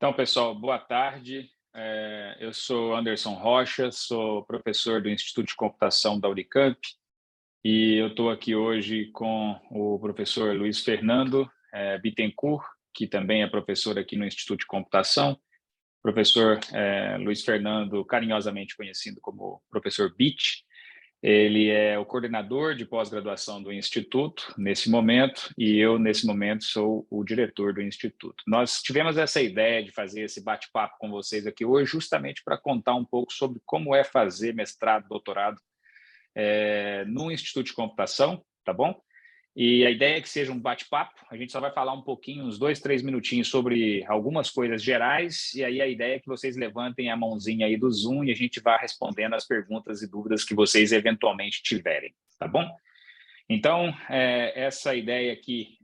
Então, pessoal, boa tarde. Eu sou Anderson Rocha, sou professor do Instituto de Computação da Unicamp e eu estou aqui hoje com o professor Luiz Fernando Bittencourt, que também é professor aqui no Instituto de Computação. Professor Luiz Fernando, carinhosamente conhecido como professor Bit. Ele é o coordenador de pós-graduação do Instituto, nesse momento, e eu, nesse momento, sou o diretor do Instituto. Nós tivemos essa ideia de fazer esse bate-papo com vocês aqui hoje, justamente para contar um pouco sobre como é fazer mestrado, doutorado no Instituto de Computação, tá bom? E a ideia é que seja um bate-papo, a gente só vai falar um pouquinho, uns 2, 3 minutinhos sobre algumas coisas gerais, e aí a ideia é que vocês levantem a mãozinha aí do Zoom e a gente vá respondendo as perguntas e dúvidas que vocês eventualmente tiverem, tá bom? Então, essa ideia aqui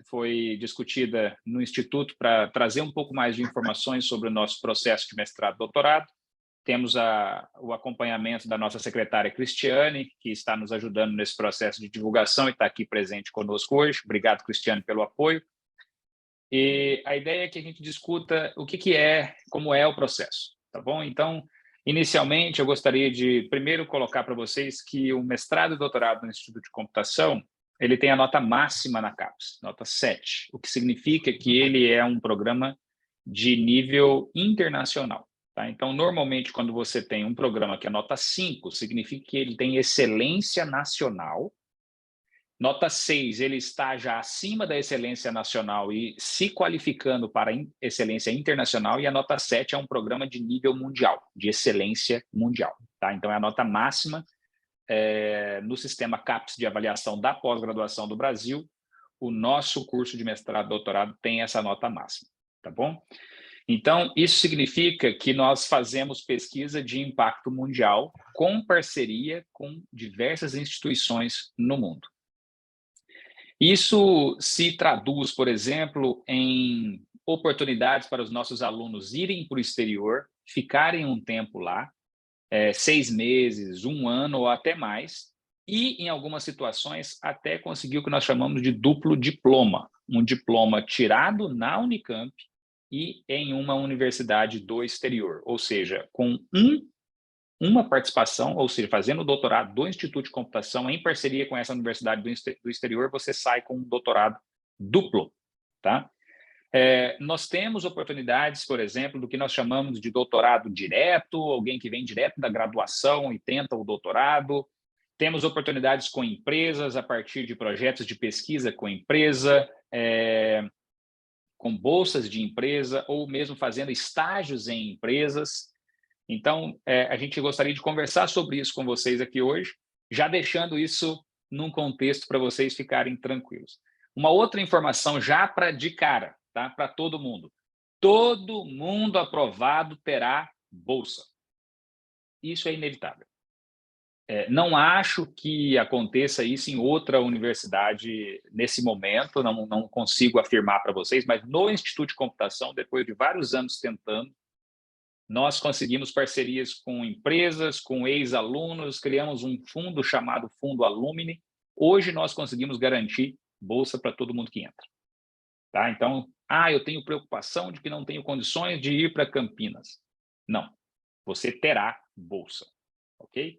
foi discutida no Instituto para trazer um pouco mais de informações sobre o nosso processo de mestrado e doutorado. Temos o acompanhamento da nossa secretária Cristiane, que está nos ajudando nesse processo de divulgação e está aqui presente conosco hoje. Obrigado, Cristiane, pelo apoio. E a ideia é que a gente discuta como é o processo, tá bom? Então, inicialmente, eu gostaria de primeiro colocar para vocês que o mestrado e doutorado no Instituto de Computação, ele tem a nota máxima na CAPES, nota 7, o que significa que ele é um programa de nível internacional. Tá? Então, normalmente, quando você tem um programa que é nota 5, significa que ele tem excelência nacional. Nota 6, ele está já acima da excelência nacional e se qualificando para excelência internacional. E a nota 7 é um programa de nível mundial, de excelência mundial. Tá? Então, é a nota máxima no sistema CAPES de avaliação da pós-graduação do Brasil. O nosso curso de mestrado e doutorado tem essa nota máxima. Tá bom? Então, isso significa que nós fazemos pesquisa de impacto mundial com parceria com diversas instituições no mundo. Isso se traduz, por exemplo, em oportunidades para os nossos alunos irem para o exterior, ficarem um tempo lá, 6 meses, 1 ano ou até mais, e, em algumas situações, até conseguir o que nós chamamos de duplo diploma, um diploma tirado na Unicamp e em uma universidade do exterior, ou seja, com uma participação, ou seja, fazendo o doutorado do Instituto de Computação em parceria com essa universidade do exterior, você sai com um doutorado duplo, tá? Nós temos oportunidades, por exemplo, do que nós chamamos de doutorado direto, alguém que vem direto da graduação e tenta o doutorado. Temos oportunidades com empresas a partir de projetos de pesquisa com empresa, com bolsas de empresa ou mesmo fazendo estágios em empresas. Então, a gente gostaria de conversar sobre isso com vocês aqui hoje, já deixando isso num contexto para vocês ficarem tranquilos. Uma outra informação já de cara, tá? Para todo mundo. Todo mundo aprovado terá bolsa. Isso é inevitável. Não acho que aconteça isso em outra universidade nesse momento, não consigo afirmar para vocês, mas no Instituto de Computação, depois de vários anos tentando, nós conseguimos parcerias com empresas, com ex-alunos, criamos um fundo chamado Fundo Alumni. Hoje nós conseguimos garantir bolsa para todo mundo que entra. Tá? Então, eu tenho preocupação de que não tenho condições de ir para Campinas. Não, você terá bolsa, ok?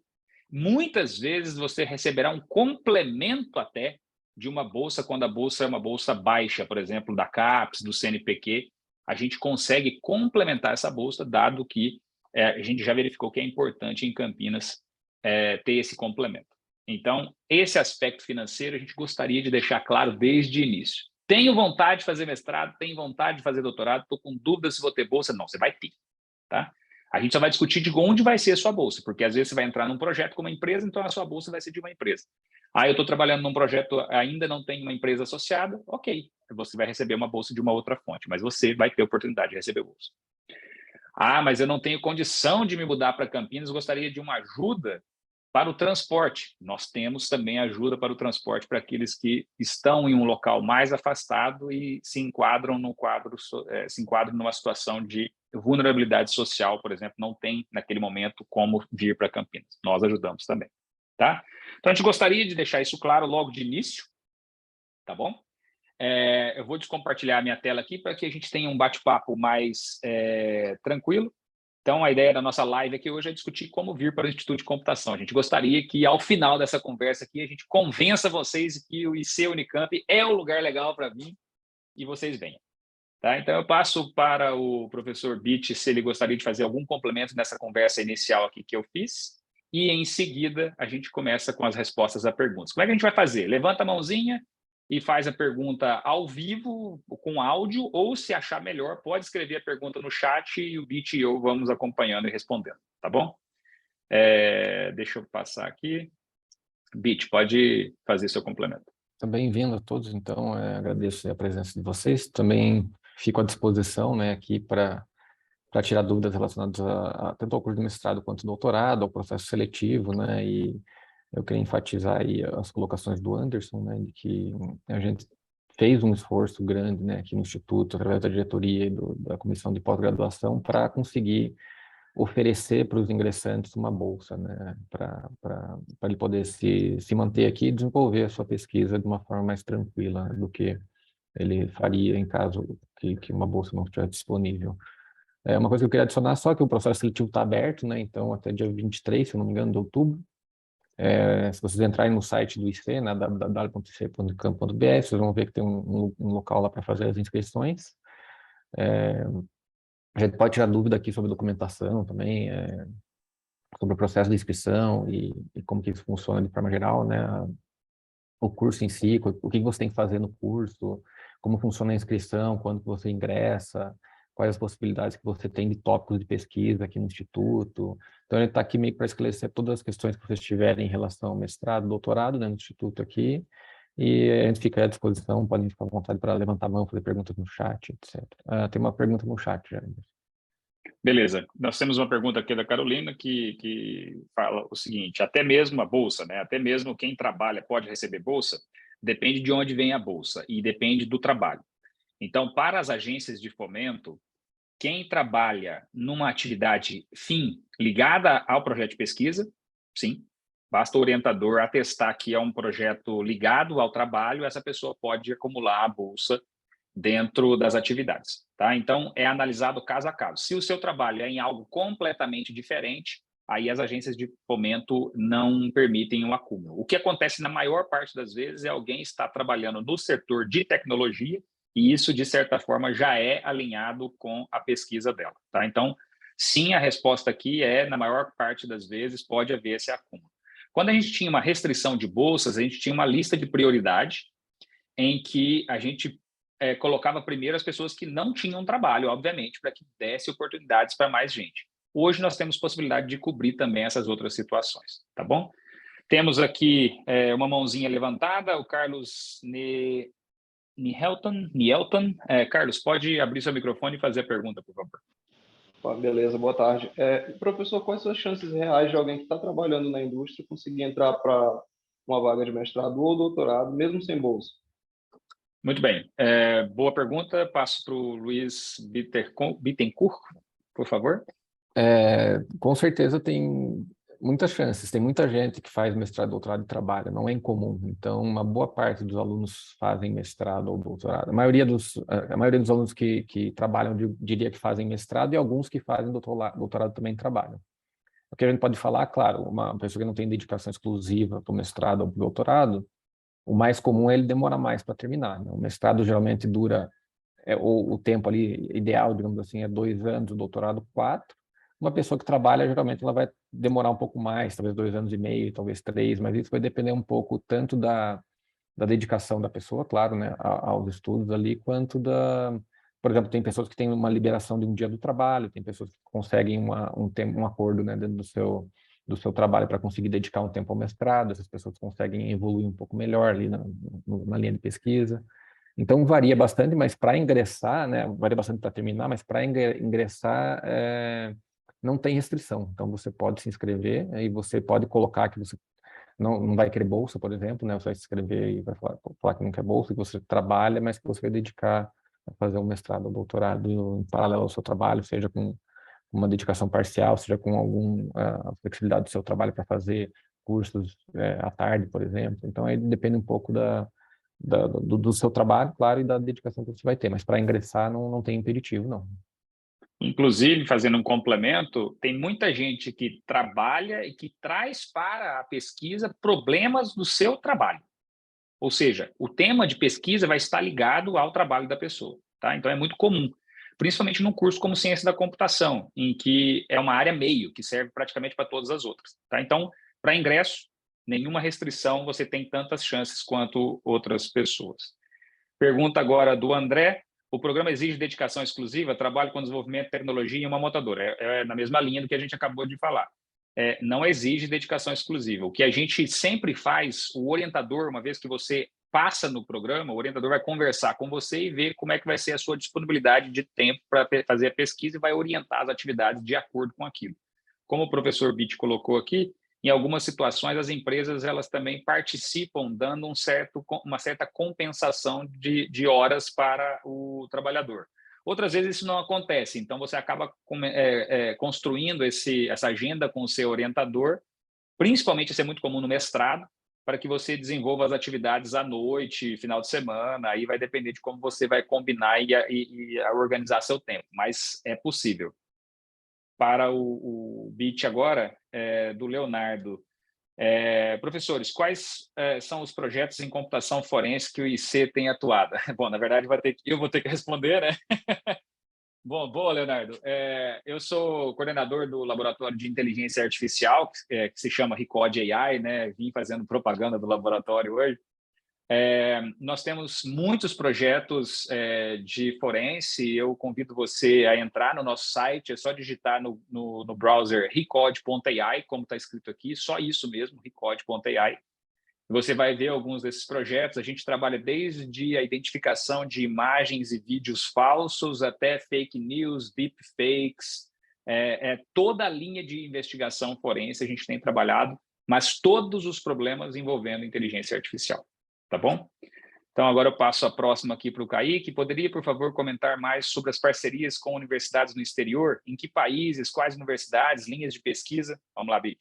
Muitas vezes você receberá um complemento até de uma bolsa, quando a bolsa é uma bolsa baixa, por exemplo, da CAPES, do CNPq, a gente consegue complementar essa bolsa, dado que a gente já verificou que é importante em Campinas ter esse complemento. Então, esse aspecto financeiro a gente gostaria de deixar claro desde o início. Tenho vontade de fazer mestrado, tenho vontade de fazer doutorado, estou com dúvida se vou ter bolsa. Não, você vai ter, tá? A gente só vai discutir de onde vai ser a sua bolsa, porque às vezes você vai entrar num projeto com uma empresa, então a sua bolsa vai ser de uma empresa. Eu estou trabalhando num projeto, ainda não tem uma empresa associada, ok, você vai receber uma bolsa de uma outra fonte, mas você vai ter oportunidade de receber bolsa. Mas eu não tenho condição de me mudar para Campinas, gostaria de uma ajuda para o transporte. Nós temos também ajuda para o transporte para aqueles que estão em um local mais afastado e se enquadram numa situação de vulnerabilidade social, por exemplo, não tem naquele momento como vir para Campinas. Nós ajudamos também, tá? Então a gente gostaria de deixar isso claro logo de início, tá bom? Eu vou descompartilhar a minha tela aqui para que a gente tenha um bate-papo mais tranquilo. Então, a ideia da nossa live aqui hoje é discutir como vir para o Instituto de Computação. A gente gostaria que, ao final dessa conversa aqui, a gente convença vocês que o IC Unicamp é o lugar legal para vir e vocês venham. Tá? Então, eu passo para o professor Bitch se ele gostaria de fazer algum complemento nessa conversa inicial aqui que eu fiz. E, em seguida, a gente começa com as respostas a perguntas. Como é que a gente vai fazer? Levanta a mãozinha e faz a pergunta ao vivo, com áudio, ou, se achar melhor, pode escrever a pergunta no chat e o Bitch e eu vamos acompanhando e respondendo. Tá bom? Deixa eu passar aqui. Bitch, pode fazer seu complemento. Bem-vindo a todos, então, agradeço a presença de vocês. Também fico à disposição, né, aqui para tirar dúvidas relacionadas tanto ao curso de mestrado quanto doutorado, ao processo seletivo, né, e eu queria enfatizar aí as colocações do Anderson, né, de que a gente fez um esforço grande, né, aqui no Instituto, através da diretoria e da comissão de pós-graduação, para conseguir oferecer para os ingressantes uma bolsa, né, para ele poder se manter aqui e desenvolver a sua pesquisa de uma forma mais tranquila do que ele faria em caso que uma bolsa não estivesse disponível. Uma coisa que eu queria adicionar, só que o processo seletivo está aberto, né, então até dia 23, se eu não me engano, de outubro. Se vocês entrarem no site do IC, né, www.ic.camp.br, vocês vão ver que tem um local lá para fazer as inscrições. A gente pode tirar dúvida aqui sobre documentação também, sobre o processo de inscrição e como que isso funciona de forma geral, né? O curso em si, o que você tem que fazer no curso, como funciona a inscrição, quando você ingressa, quais as possibilidades que você tem de tópicos de pesquisa aqui no Instituto. Então, ele está aqui meio para esclarecer todas as questões que vocês tiverem em relação ao mestrado, doutorado, né, no Instituto aqui, e a gente fica à disposição, podem ficar à vontade para levantar a mão, fazer perguntas no chat, etc. Tem uma pergunta no chat já. Beleza. Nós temos uma pergunta aqui da Carolina que fala o seguinte: até mesmo a bolsa, né? Até mesmo quem trabalha pode receber bolsa? Depende de onde vem a bolsa e depende do trabalho. Então, para as agências de fomento, quem trabalha numa atividade fim ligada ao projeto de pesquisa, sim, basta o orientador atestar que é um projeto ligado ao trabalho, essa pessoa pode acumular a bolsa dentro das atividades. Tá? Então, é analisado caso a caso. Se o seu trabalho é em algo completamente diferente, aí as agências de fomento não permitem o acúmulo. O que acontece na maior parte das vezes é alguém estar trabalhando no setor de tecnologia e isso, de certa forma, já é alinhado com a pesquisa dela. Tá? Então, sim, a resposta aqui é, na maior parte das vezes, pode haver esse acúmulo. Quando a gente tinha uma restrição de bolsas, a gente tinha uma lista de prioridade em que a gente colocava primeiro as pessoas que não tinham trabalho, obviamente, para que desse oportunidades para mais gente. Hoje nós temos possibilidade de cobrir também essas outras situações, tá bom? Temos aqui uma mãozinha levantada, o Carlos Nielton. Carlos, pode abrir seu microfone e fazer a pergunta, por favor. Beleza, boa tarde. Professor, quais são as chances reais de alguém que está trabalhando na indústria conseguir entrar para uma vaga de mestrado ou doutorado, mesmo sem bolsa? Muito bem. Boa pergunta. Passo para o Luiz Bittencourt, por favor. Com certeza tem muitas chances. Tem muita gente que faz mestrado, doutorado e trabalha. Não é incomum. Então, uma boa parte dos alunos fazem mestrado ou doutorado. A maioria dos alunos que trabalham, diria que fazem mestrado, e alguns que fazem doutorado também trabalham. O que a gente pode falar, claro, uma pessoa que não tem dedicação exclusiva para o mestrado ou para o doutorado, o mais comum é ele demorar mais para terminar, né? O mestrado geralmente dura, o tempo ali ideal, digamos assim, é 2 anos, o doutorado 4. Uma pessoa que trabalha, geralmente, ela vai demorar um pouco mais, talvez 2 anos e meio, talvez 3, mas isso vai depender um pouco tanto da dedicação da pessoa, claro, né, aos estudos ali, quanto por exemplo, tem pessoas que têm uma liberação de um dia do trabalho, tem pessoas que conseguem um acordo, né, dentro do seu trabalho para conseguir dedicar um tempo ao mestrado, essas pessoas conseguem evoluir um pouco melhor ali na linha de pesquisa. Então, varia bastante, mas para ingressar, né, varia bastante para terminar, mas para ingressar não tem restrição. Então, você pode se inscrever e você pode colocar que você não vai querer bolsa, por exemplo, né? Você vai se inscrever e vai falar que não quer bolsa, que você trabalha, mas que você vai dedicar a fazer um mestrado ou doutorado em paralelo ao seu trabalho, seja com uma dedicação parcial, seja com alguma flexibilidade do seu trabalho para fazer cursos à tarde, por exemplo. Então, aí depende um pouco do seu trabalho, claro, e da dedicação que você vai ter. Mas para ingressar não tem impeditivo, não. Inclusive, fazendo um complemento, tem muita gente que trabalha e que traz para a pesquisa problemas do seu trabalho. Ou seja, o tema de pesquisa vai estar ligado ao trabalho da pessoa. Tá? Então, é muito comum, principalmente num curso como Ciência da Computação, em que é uma área meio, que serve praticamente para todas as outras. Tá? Então, para ingresso, nenhuma restrição, você tem tantas chances quanto outras pessoas. Pergunta agora do André. O programa exige dedicação exclusiva? Trabalho com desenvolvimento de tecnologia em uma montadora. É na mesma linha do que a gente acabou de falar. Não exige dedicação exclusiva. O que a gente sempre faz, o orientador, uma vez que você passa no programa, o orientador vai conversar com você e ver como é que vai ser a sua disponibilidade de tempo para fazer a pesquisa e vai orientar as atividades de acordo com aquilo. Como o professor Bitt colocou aqui, em algumas situações as empresas elas também participam dando uma certa compensação de horas para o trabalhador. Outras vezes isso não acontece, então você acaba construindo essa agenda com o seu orientador, principalmente isso é muito comum no mestrado, para que você desenvolva as atividades à noite, final de semana, aí vai depender de como você vai combinar e organizar seu tempo, mas é possível. Para o Bitt agora, do Leonardo. Professores, quais são os projetos em computação forense que o IC tem atuado? Bom, na verdade, eu vou ter que responder, né? Bom, boa, Leonardo. Eu sou coordenador do Laboratório de Inteligência Artificial, que se chama Recode AI, né? Vim fazendo propaganda do laboratório hoje. Nós temos muitos projetos de forense. Eu convido você a entrar no nosso site, é só digitar no browser recode.ai, como está escrito aqui, só isso mesmo, recode.ai. Você vai ver alguns desses projetos. A gente trabalha desde a identificação de imagens e vídeos falsos até fake news, deepfakes, toda a linha de investigação forense a gente tem trabalhado, mas todos os problemas envolvendo inteligência artificial. Tá bom? Então, agora eu passo a próxima aqui para o Kaique. Poderia, por favor, comentar mais sobre as parcerias com universidades no exterior? Em que países, quais universidades, linhas de pesquisa? Vamos lá, Bitt.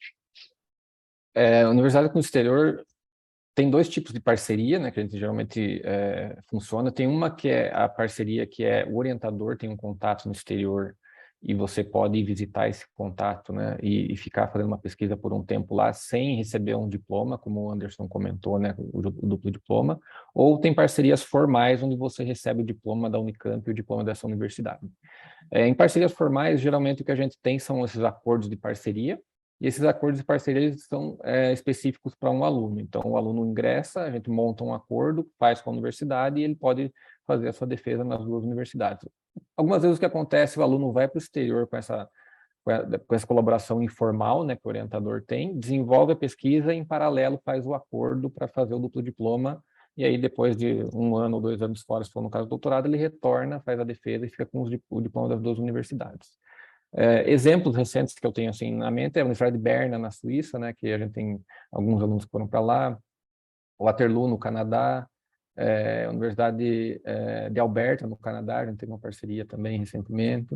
Universidade com o exterior tem dois tipos de parceria, né, que a gente geralmente funciona. Tem uma que é a parceria que o orientador tem um contato no exterior e você pode ir visitar esse contato, né, e ficar fazendo uma pesquisa por um tempo lá sem receber um diploma, como o Anderson comentou, né, o duplo diploma. Ou tem parcerias formais onde você recebe o diploma da Unicamp e o diploma dessa universidade. Em parcerias formais, geralmente o que a gente tem são esses acordos de parceria, e esses acordos de parceria eles são específicos para um aluno. Então, o aluno ingressa, a gente monta um acordo, faz com a universidade e ele pode fazer a sua defesa nas duas universidades. Algumas vezes o que acontece, o aluno vai para o exterior com essa colaboração informal, né, que o orientador tem, desenvolve a pesquisa e, em paralelo, faz o acordo para fazer o duplo diploma, e aí, depois de 1 ano ou 2 anos fora, se for no caso do doutorado, ele retorna, faz a defesa e fica com o diploma das duas universidades. Exemplos recentes que eu tenho assim na mente é a Universidade de Berna, na Suíça, né, que a gente tem alguns alunos que foram para lá, Waterloo, no Canadá, a Universidade de Alberta, no Canadá, a gente teve uma parceria também recentemente.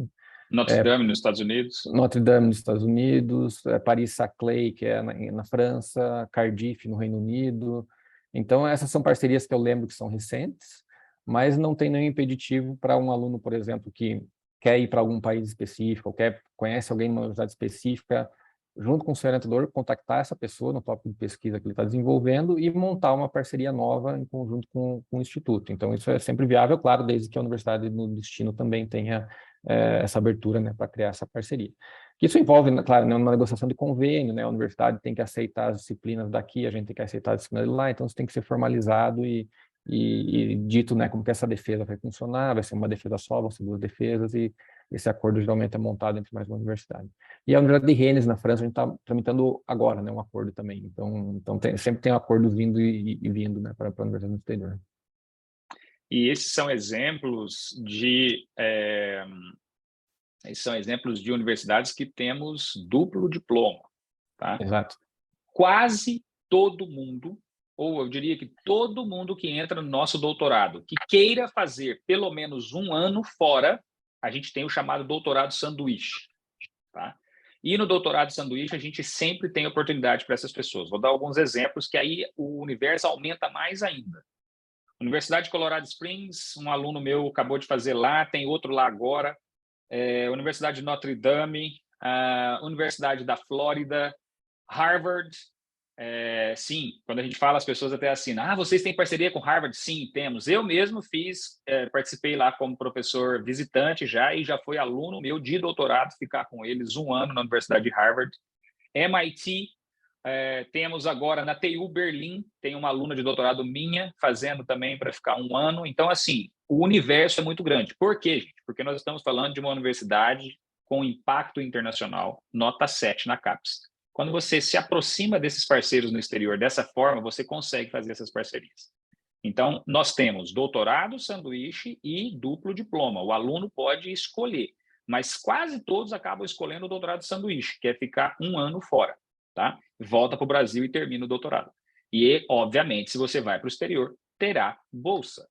Notre Dame, nos Estados Unidos. Notre Dame, nos Estados Unidos, Paris-Saclay, que é na França, Cardiff, no Reino Unido. Então, essas são parcerias que eu lembro que são recentes, mas não tem nenhum impeditivo para um aluno, por exemplo, que quer ir para algum país específico, ou conhece alguém numa universidade específica, junto com o seu orientador, contactar essa pessoa no tópico de pesquisa que ele está desenvolvendo e montar uma parceria nova em conjunto com o Instituto. Então, isso é sempre viável, claro, desde que a universidade no destino também tenha essa abertura, né, para criar essa parceria. Isso envolve, claro, né, uma negociação de convênio, né, a universidade tem que aceitar as disciplinas daqui, a gente tem que aceitar as disciplinas de lá, então isso tem que ser formalizado e dito, né, como que essa defesa vai funcionar, vai ser uma defesa só, vão ser 2 defesas, e esse acordo geralmente é montado entre mais uma universidade. E a Universidade de Rennes, na França, a gente está tramitando agora, né, um acordo também, então sempre tem acordos vindo e vindo, né, para a Universidade do exterior. E esses são exemplos de universidades que temos duplo diploma, tá? Exato. Quase todo mundo, ou eu diria que todo mundo que entra no nosso doutorado, que queira fazer pelo menos 1 ano fora, a gente tem o chamado doutorado sanduíche, tá? E no doutorado sanduíche, a gente sempre tem oportunidade para essas pessoas. Vou dar alguns exemplos que aí o universo aumenta mais ainda. Universidade de Colorado Springs, um aluno meu acabou de fazer lá, tem outro lá agora. Universidade de Notre Dame, Universidade da Flórida, Harvard. Sim, quando a gente fala, as pessoas até assinam. Vocês têm parceria com Harvard? Sim, temos. Eu mesmo participei lá como professor visitante e já fui aluno meu de doutorado, ficar com eles 1 ano na Universidade de Harvard. MIT, temos agora na TU Berlim, tem uma aluna de doutorado minha fazendo também para ficar 1 ano. Então, assim, o universo é muito grande. Por quê, gente? Porque nós estamos falando de uma universidade com impacto internacional, nota 7 na CAPES. Quando você se aproxima desses parceiros no exterior dessa forma, você consegue fazer essas parcerias. Então, nós temos doutorado, sanduíche e duplo diploma. O aluno pode escolher, mas quase todos acabam escolhendo o doutorado sanduíche, que é ficar 1 ano fora, tá? Volta para o Brasil e termina o doutorado. E, obviamente, se você vai para o exterior, terá bolsa.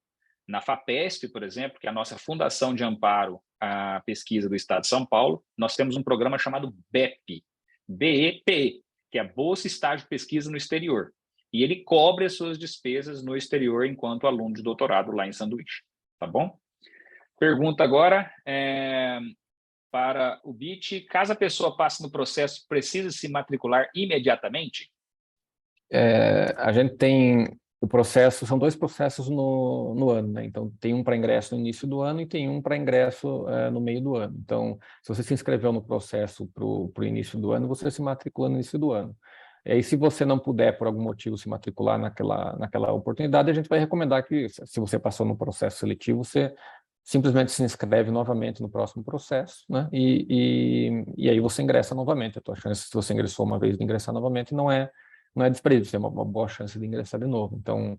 Na FAPESP, por exemplo, que é a nossa Fundação de Amparo à Pesquisa do Estado de São Paulo, nós temos um programa chamado BEP, BEP, que é a Bolsa Estágio Pesquisa no Exterior. E ele cobre as suas despesas no exterior enquanto aluno de doutorado lá em Sanduíche. Tá bom? Pergunta agora para o BIT. Caso a pessoa passe no processo, precisa se matricular imediatamente? A gente tem o processo, são 2 processos no ano, né? Então, tem um para ingresso no início do ano e tem um para ingresso no meio do ano. Então, se você se inscreveu no processo para o início do ano, você se matricula no início do ano. E aí, se você não puder, por algum motivo, se matricular naquela oportunidade, a gente vai recomendar que, se você passou no processo seletivo, você simplesmente se inscreve novamente no próximo processo, né? E aí você ingressa novamente. A tua chance, se você ingressou uma vez, de ingressar novamente, não é desperdício, é uma boa chance de ingressar de novo. Então,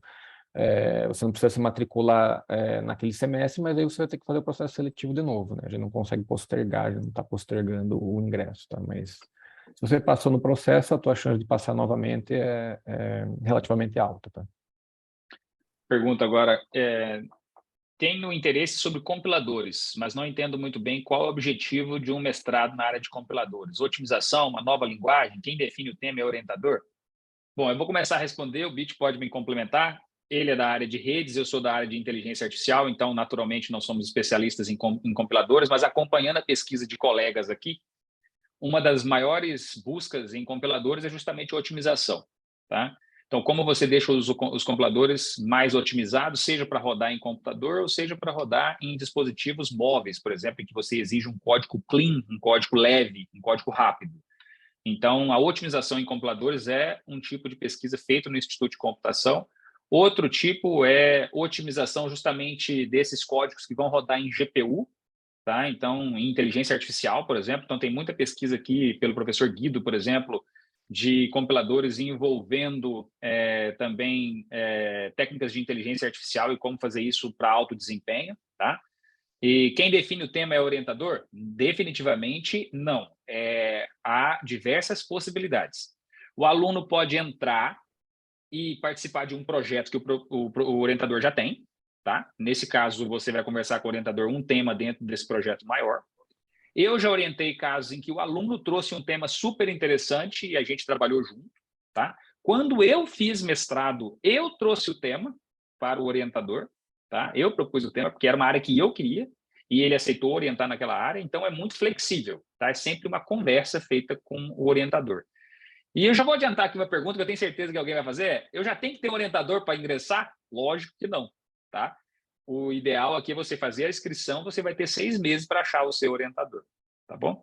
você não precisa se matricular naquele semestre, mas aí você vai ter que fazer o processo seletivo de novo, né? A gente não consegue postergar, a gente não está postergando o ingresso, tá? Mas se você passou no processo, a tua chance de passar novamente é relativamente alta, tá? Pergunta agora, tenho interesse sobre compiladores, mas não entendo muito bem qual é o objetivo de um mestrado na área de compiladores. Otimização, uma nova linguagem, quem define o tema é orientador? Bom, eu vou começar a responder, o BIT pode me complementar. Ele é da área de redes, eu sou da área de inteligência artificial, então, naturalmente, não somos especialistas em compiladores, mas acompanhando a pesquisa de colegas aqui, uma das maiores buscas em compiladores é justamente a otimização, tá? Então, como você deixa os compiladores mais otimizados, seja para rodar em computador ou seja para rodar em dispositivos móveis, por exemplo, em que você exige um código clean, um código leve, um código rápido. Então, a otimização em compiladores é um tipo de pesquisa feito no Instituto de Computação. Outro tipo é otimização justamente desses códigos que vão rodar em GPU, tá? Então, em inteligência artificial, por exemplo. Então, tem muita pesquisa aqui pelo professor Guido, por exemplo, de compiladores envolvendo também técnicas de inteligência artificial e como fazer isso para alto desempenho, tá? E quem define o tema é o orientador? Definitivamente não. Há diversas possibilidades. O aluno pode entrar e participar de um projeto que o orientador já tem, tá? Nesse caso, você vai conversar com o orientador um tema dentro desse projeto maior. Eu já orientei casos em que o aluno trouxe um tema super interessante e a gente trabalhou junto, tá? Quando eu fiz mestrado, eu trouxe o tema para o orientador, tá? Eu propus o tema porque era uma área que eu queria e ele aceitou orientar naquela área, então é muito flexível, tá? É sempre uma conversa feita com o orientador. E eu já vou adiantar aqui uma pergunta que eu tenho certeza que alguém vai fazer. Eu já tenho que ter um orientador para ingressar? Lógico que não, tá? O ideal aqui é você fazer a inscrição, você vai ter 6 meses para achar o seu orientador, tá bom?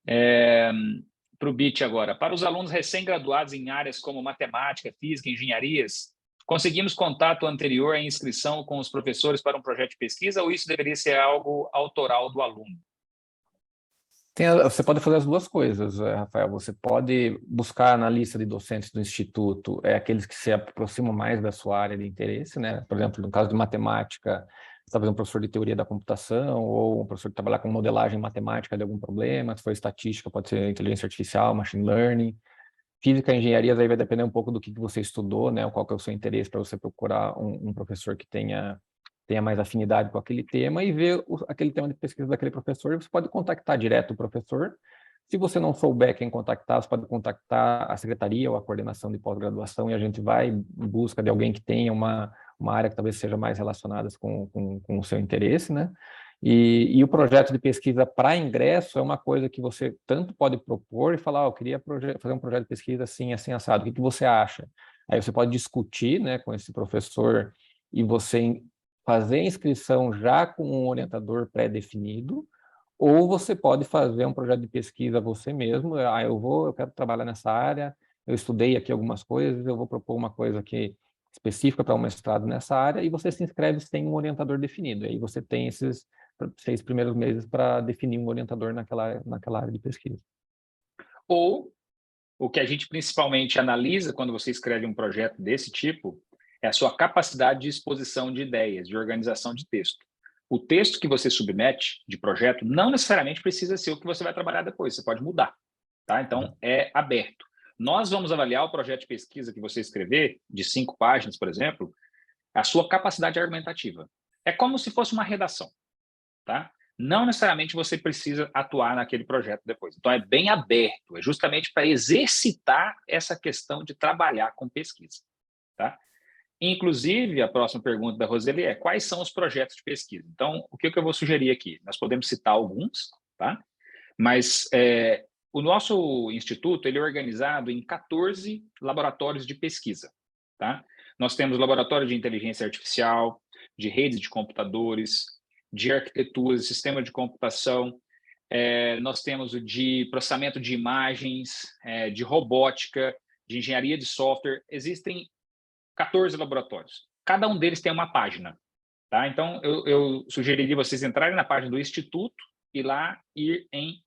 Para o BIT agora. Para os alunos recém-graduados em áreas como matemática, física, engenharias, conseguimos contato anterior à inscrição com os professores para um projeto de pesquisa ou isso deveria ser algo autoral do aluno? Você pode fazer as duas coisas, Rafael. Você pode buscar na lista de docentes do Instituto aqueles que se aproximam mais da sua área de interesse, né? Por exemplo, no caso de matemática, talvez um professor de teoria da computação ou um professor que trabalhar com modelagem matemática de algum problema. Se for estatística, pode ser inteligência artificial, machine learning. Física e engenharia, aí vai depender um pouco do que você estudou, né? Qual que é o seu interesse para você procurar um professor que tenha mais afinidade com aquele tema e ver aquele tema de pesquisa daquele professor. Você pode contactar direto o professor. Se você não souber quem contactar, você pode contactar a secretaria ou a coordenação de pós-graduação e a gente vai em busca de alguém que tenha uma uma área que talvez seja mais relacionada com o seu interesse, né? E o projeto de pesquisa para ingresso é uma coisa que você tanto pode propor e falar, eu queria fazer um projeto de pesquisa assim, assim, assado, o que você acha? Aí você pode discutir, né, com esse professor e você fazer a inscrição já com um orientador pré-definido, ou você pode fazer um projeto de pesquisa você mesmo, eu quero trabalhar nessa área, eu estudei aqui algumas coisas, eu vou propor uma coisa aqui específica para um mestrado nessa área, e você se inscreve sem um orientador definido. Aí você tem esses 6 primeiros meses para definir um orientador naquela área de pesquisa. Ou o que a gente principalmente analisa quando você escreve um projeto desse tipo é a sua capacidade de exposição de ideias, de organização de texto. O texto que você submete de projeto não necessariamente precisa ser o que você vai trabalhar depois, você pode mudar, tá? Então, é aberto. Nós vamos avaliar o projeto de pesquisa que você escrever, de 5 páginas, por exemplo, a sua capacidade argumentativa. É como se fosse uma redação, tá? Não necessariamente você precisa atuar naquele projeto depois. Então, é bem aberto, é justamente para exercitar essa questão de trabalhar com pesquisa, tá? Inclusive, a próxima pergunta da Roseli é: quais são os projetos de pesquisa? Então, o que eu vou sugerir aqui? Nós podemos citar alguns, tá? Mas o nosso instituto ele é organizado em 14 laboratórios de pesquisa, tá? Nós temos laboratório de inteligência artificial, de redes de computadores, de arquitetura, de sistema de computação, nós temos o de processamento de imagens, de robótica, de engenharia de software. Existem 14 laboratórios. Cada um deles tem uma página, tá? Então, eu sugeriria vocês entrarem na página do Instituto e lá ir em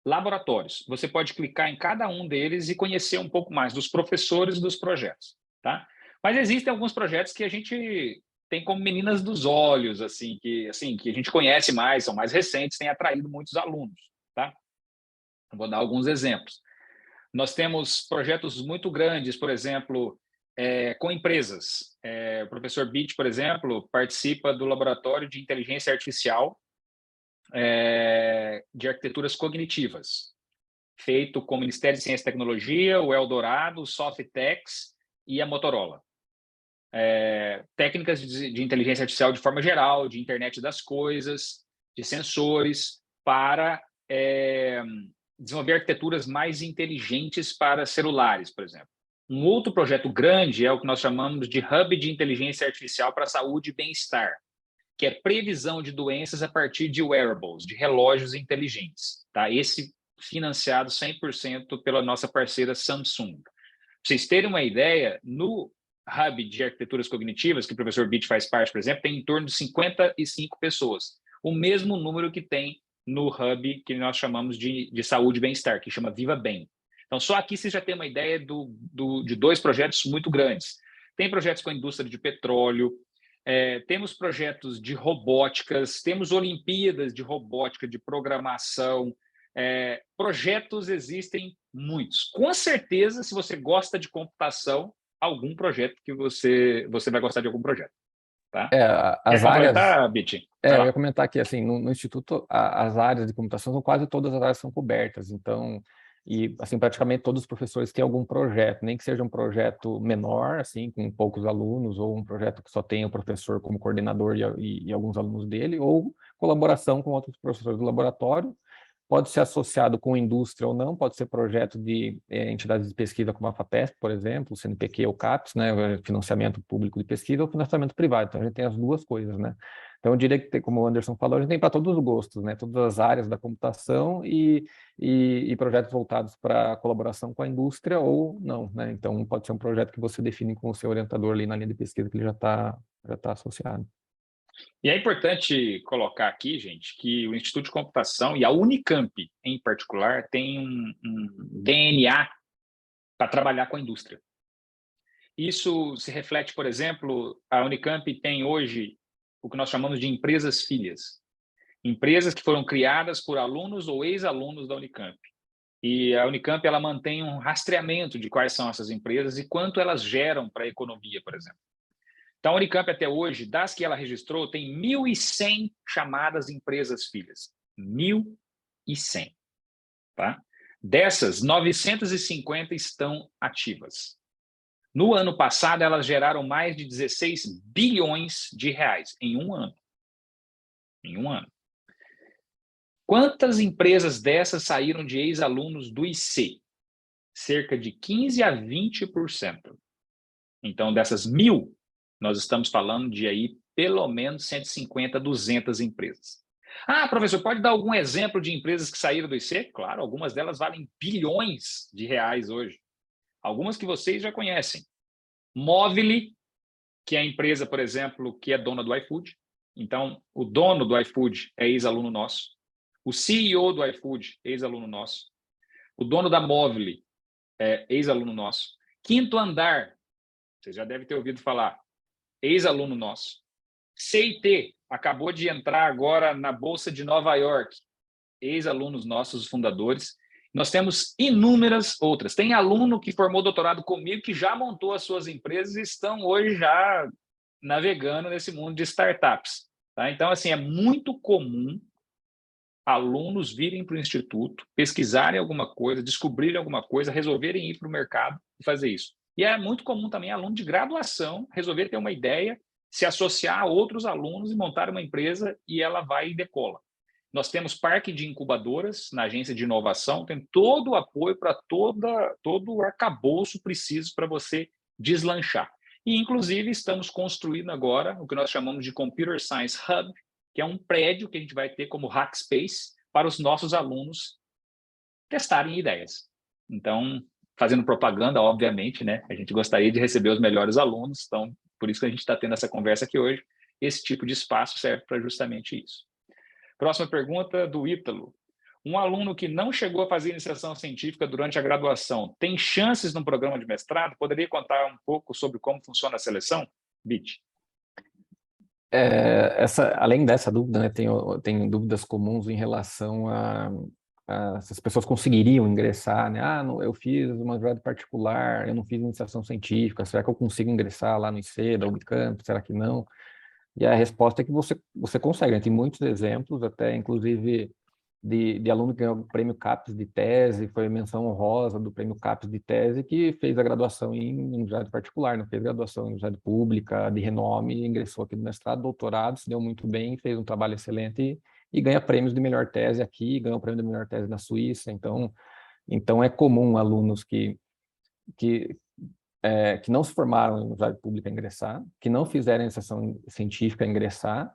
laboratórios. Você pode clicar em cada um deles e conhecer um pouco mais dos professores e dos projetos, tá? Mas existem alguns projetos que a gente tem como meninas dos olhos, assim, que a gente conhece mais, são mais recentes, têm atraído muitos alunos, tá? Eu vou dar alguns exemplos. Nós temos projetos muito grandes, por exemplo, com empresas. O professor Beach, por exemplo, participa do Laboratório de Inteligência Artificial de Arquiteturas Cognitivas, feito com o Ministério de Ciência e Tecnologia, o Eldorado, o Softex e a Motorola. Técnicas de inteligência artificial de forma geral, de internet das coisas, de sensores, para desenvolver arquiteturas mais inteligentes para celulares, por exemplo. Um outro projeto grande é o que nós chamamos de Hub de Inteligência Artificial para Saúde e Bem-Estar, que é previsão de doenças a partir de wearables, de relógios inteligentes. Tá? Esse financiado 100% pela nossa parceira Samsung. Para vocês terem uma ideia, no Hub de Arquiteturas Cognitivas, que o professor Beach faz parte, por exemplo, tem em torno de 55 pessoas. O mesmo número que tem no Hub que nós chamamos de Saúde e Bem-Estar, que chama Viva Bem. Então, só aqui você já tem uma ideia de 2 projetos muito grandes. Tem projetos com a indústria de petróleo, temos projetos de robóticas, temos Olimpíadas de robótica, de programação. Projetos existem muitos. Com certeza, se você gosta de computação, algum projeto que você vai gostar de algum projeto. Tá? As Quer completar, áreas... Biti? eu ia comentar que, assim, no Instituto, as áreas de computação são quase todas as áreas são cobertas, então, e, assim, praticamente todos os professores têm algum projeto, nem que seja um projeto menor, assim, com poucos alunos, ou um projeto que só tenha o professor como coordenador e alguns alunos dele, ou colaboração com outros professores do laboratório. Pode ser associado com indústria ou não, pode ser projeto de entidades de pesquisa como a FAPESP, por exemplo, o CNPq ou CAPES, né, financiamento público de pesquisa ou financiamento privado. Então, a gente tem as duas coisas, né? Então, eu diria que, como o Anderson falou, a gente tem para todos os gostos, né? Todas as áreas da computação e projetos voltados para colaboração com a indústria ou não, né? Então, pode ser um projeto que você define com o seu orientador ali na linha de pesquisa que ele já tá associado. E é importante colocar aqui, gente, que o Instituto de Computação e a Unicamp, em particular, tem um DNA para trabalhar com a indústria. Isso se reflete, por exemplo, a Unicamp tem hoje o que nós chamamos de empresas filhas. Empresas que foram criadas por alunos ou ex-alunos da Unicamp. E a Unicamp ela mantém um rastreamento de quais são essas empresas e quanto elas geram para a economia, por exemplo. Então, a Unicamp, até hoje, das que ela registrou, tem 1.100 chamadas empresas filhas. 1.100. Tá? Dessas, 950 estão ativas. No ano passado, elas geraram mais de 16 bilhões de reais em um ano. Em um ano. Quantas empresas dessas saíram de ex-alunos do IC? Cerca de 15% a 20%. Então, dessas 1.000, nós estamos falando de aí pelo menos 150, 200 empresas. Ah, professor, pode dar algum exemplo de empresas que saíram do IC? Claro, algumas delas valem bilhões de reais hoje. Algumas que vocês já conhecem. Movile, que é a empresa, por exemplo, que é dona do iFood. Então, o dono do iFood é ex-aluno nosso. O CEO do iFood, ex-aluno nosso. O dono da Movile, é ex-aluno nosso. Quinto Andar, você já deve ter ouvido falar, ex-aluno nosso. CIT, acabou de entrar agora na Bolsa de Nova York, ex-alunos nossos, os fundadores. Nós temos inúmeras outras. Tem aluno que formou doutorado comigo que já montou as suas empresas e estão hoje já navegando nesse mundo de startups. Tá? Então, assim, é muito comum alunos virem para o instituto, pesquisarem alguma coisa, descobrirem alguma coisa, resolverem ir para o mercado e fazer isso. E é muito comum também aluno de graduação resolver ter uma ideia, se associar a outros alunos e montar uma empresa e ela vai e decola. Nós temos parque de incubadoras na agência de inovação, tem todo o apoio para todo o arcabouço preciso para você deslanchar. E, inclusive, estamos construindo agora o que nós chamamos de Computer Science Hub, que é um prédio que a gente vai ter como Hackspace para os nossos alunos testarem ideias. Então, fazendo propaganda, obviamente, né? A gente gostaria de receber os melhores alunos, então, por isso que a gente está tendo essa conversa aqui hoje. Esse tipo de espaço serve para justamente isso. Próxima pergunta do Ítalo. Um aluno que não chegou a fazer iniciação científica durante a graduação tem chances no programa de mestrado? Poderia contar um pouco sobre como funciona a seleção? Bit. Além dessa dúvida, né, tem dúvidas comuns em relação a se as pessoas conseguiriam ingressar, né? Eu fiz uma grade particular, eu não fiz iniciação científica, será que eu consigo ingressar lá no IC, da Unicamp, será que não? E a resposta é que você consegue, né? Tem muitos exemplos, até inclusive de aluno que ganhou o prêmio CAPES de tese, foi menção honrosa do prêmio CAPES de tese, que fez a graduação em universidade particular, não fez graduação em universidade pública, de renome, ingressou aqui no mestrado, doutorado, se deu muito bem, fez um trabalho excelente e ganha prêmios de melhor tese aqui, ganha o prêmio de melhor tese na Suíça. Então é comum alunos que não se formaram em universidade pública ingressar, que não fizeram iniciação científica ingressar,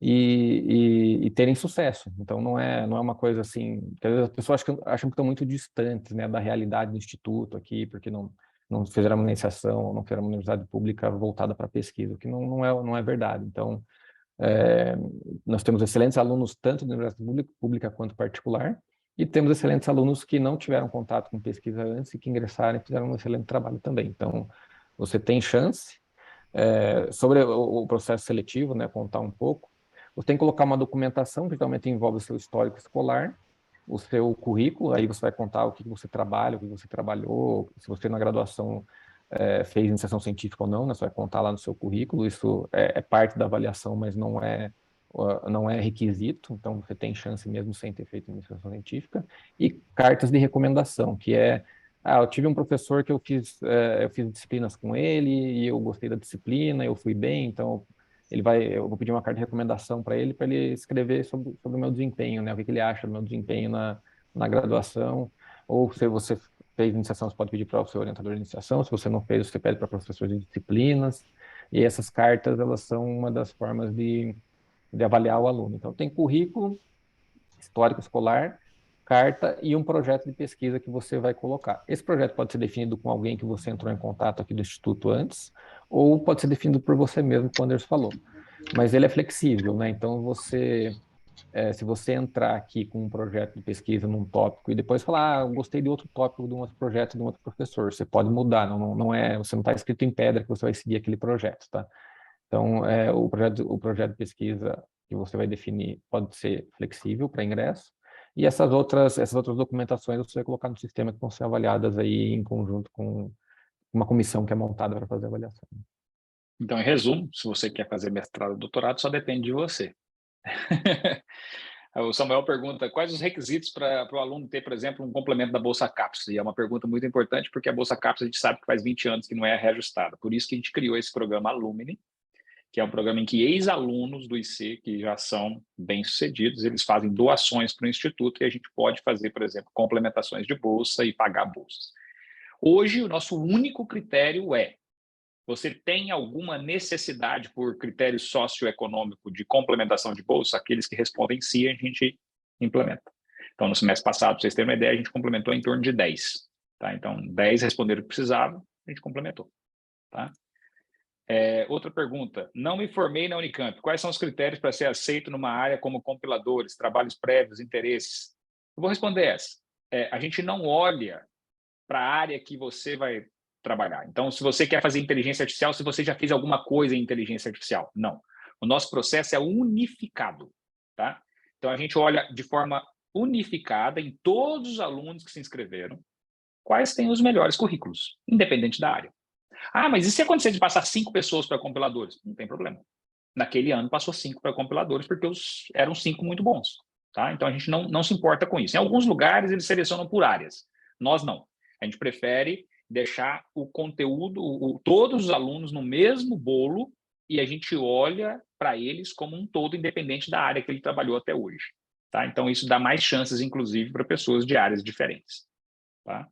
e terem sucesso. Então, não é uma coisa assim... Porque às vezes as pessoas acham que estão muito distantes, né, da realidade do instituto aqui, porque não fizeram uma iniciação, não fizeram uma universidade pública voltada para pesquisa, o que não é verdade. Então, nós temos excelentes alunos tanto da universidade pública quanto particular, e temos excelentes alunos que não tiveram contato com pesquisa antes e que ingressaram e fizeram um excelente trabalho também. Então, você tem chance. Sobre o processo seletivo, né, contar um pouco, você tem que colocar uma documentação que geralmente envolve o seu histórico escolar, o seu currículo, aí você vai contar o que você trabalha, o que você trabalhou, se você na graduação fez iniciação científica ou não, né, você vai contar lá no seu currículo, isso é parte da avaliação, mas não é requisito, então você tem chance mesmo sem ter feito iniciação científica, e cartas de recomendação, que eu tive um professor que eu fiz disciplinas com ele, e eu gostei da disciplina, eu fui bem, então eu vou pedir uma carta de recomendação para ele escrever sobre o meu desempenho, né? O que ele acha do meu desempenho na graduação. Ou se você fez iniciação, você pode pedir para o seu orientador de iniciação. Se você não fez, você pede para professores de disciplinas. E essas cartas, elas são uma das formas de avaliar o aluno. Então, tem currículo, histórico escolar, carta e um projeto de pesquisa que você vai colocar. Esse projeto pode ser definido com alguém que você entrou em contato aqui do Instituto antes, ou pode ser definido por você mesmo, como o Anderson falou. Mas ele é flexível, né? Então, se você entrar aqui com um projeto de pesquisa num tópico e depois falar, eu gostei de outro tópico, de um outro projeto, de um outro professor, você pode mudar, você não está escrito em pedra que você vai seguir aquele projeto, tá? Então, o projeto de pesquisa que você vai definir pode ser flexível para ingresso, e essas outras documentações você vai colocar no sistema que vão ser avaliadas aí em conjunto com uma comissão que é montada para fazer a avaliação. Então, em resumo, se você quer fazer mestrado ou doutorado, só depende de você. O Samuel pergunta quais os requisitos para o aluno ter, por exemplo, um complemento da Bolsa CAPES. E é uma pergunta muito importante, porque a Bolsa CAPES a gente sabe que faz 20 anos que não é reajustada. Por isso que a gente criou esse programa Alumni, que é um programa em que ex-alunos do IC, que já são bem-sucedidos, eles fazem doações para o Instituto e a gente pode fazer, por exemplo, complementações de bolsa e pagar bolsas. Hoje, o nosso único critério é: você tem alguma necessidade por critério socioeconômico de complementação de bolsa? Aqueles que respondem sim, a gente implementa. Então, no semestre passado, para vocês terem uma ideia, a gente complementou em torno de 10. Tá? Então, 10 responderam que precisavam, a gente complementou. Tá? Outra pergunta. Não me formei na Unicamp. Quais são os critérios para ser aceito numa área como compiladores, trabalhos prévios, interesses? Eu vou responder essa. A gente não olha para a área que você vai trabalhar. Então, se você quer fazer inteligência artificial, se você já fez alguma coisa em inteligência artificial. Não. O nosso processo é unificado. Tá? Então, a gente olha de forma unificada em todos os alunos que se inscreveram, quais têm os melhores currículos, independente da área. Ah, mas e se acontecer de passar 5 pessoas para compiladores? Não tem problema. Naquele ano passou 5 para compiladores, porque eram 5 muito bons. Tá? Então, a gente não se importa com isso. Em alguns lugares, eles selecionam por áreas. Nós não. A gente prefere deixar o conteúdo, todos os alunos no mesmo bolo, e a gente olha para eles como um todo, independente da área que ele trabalhou até hoje. Tá? Então, isso dá mais chances, inclusive, para pessoas de áreas diferentes. Tá?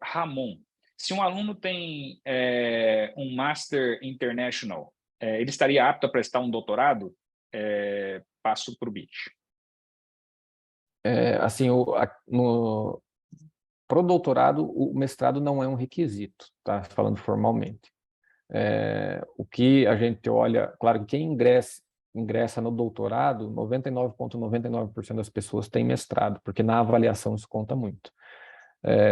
Ramon, se um aluno tem um Master International, ele estaria apto a prestar um doutorado? Passo para o Bit. Assim, para o doutorado, o mestrado não é um requisito, tá? Falando formalmente. O que a gente olha, claro que quem ingressa no doutorado, 99,99% das pessoas têm mestrado, porque na avaliação isso conta muito.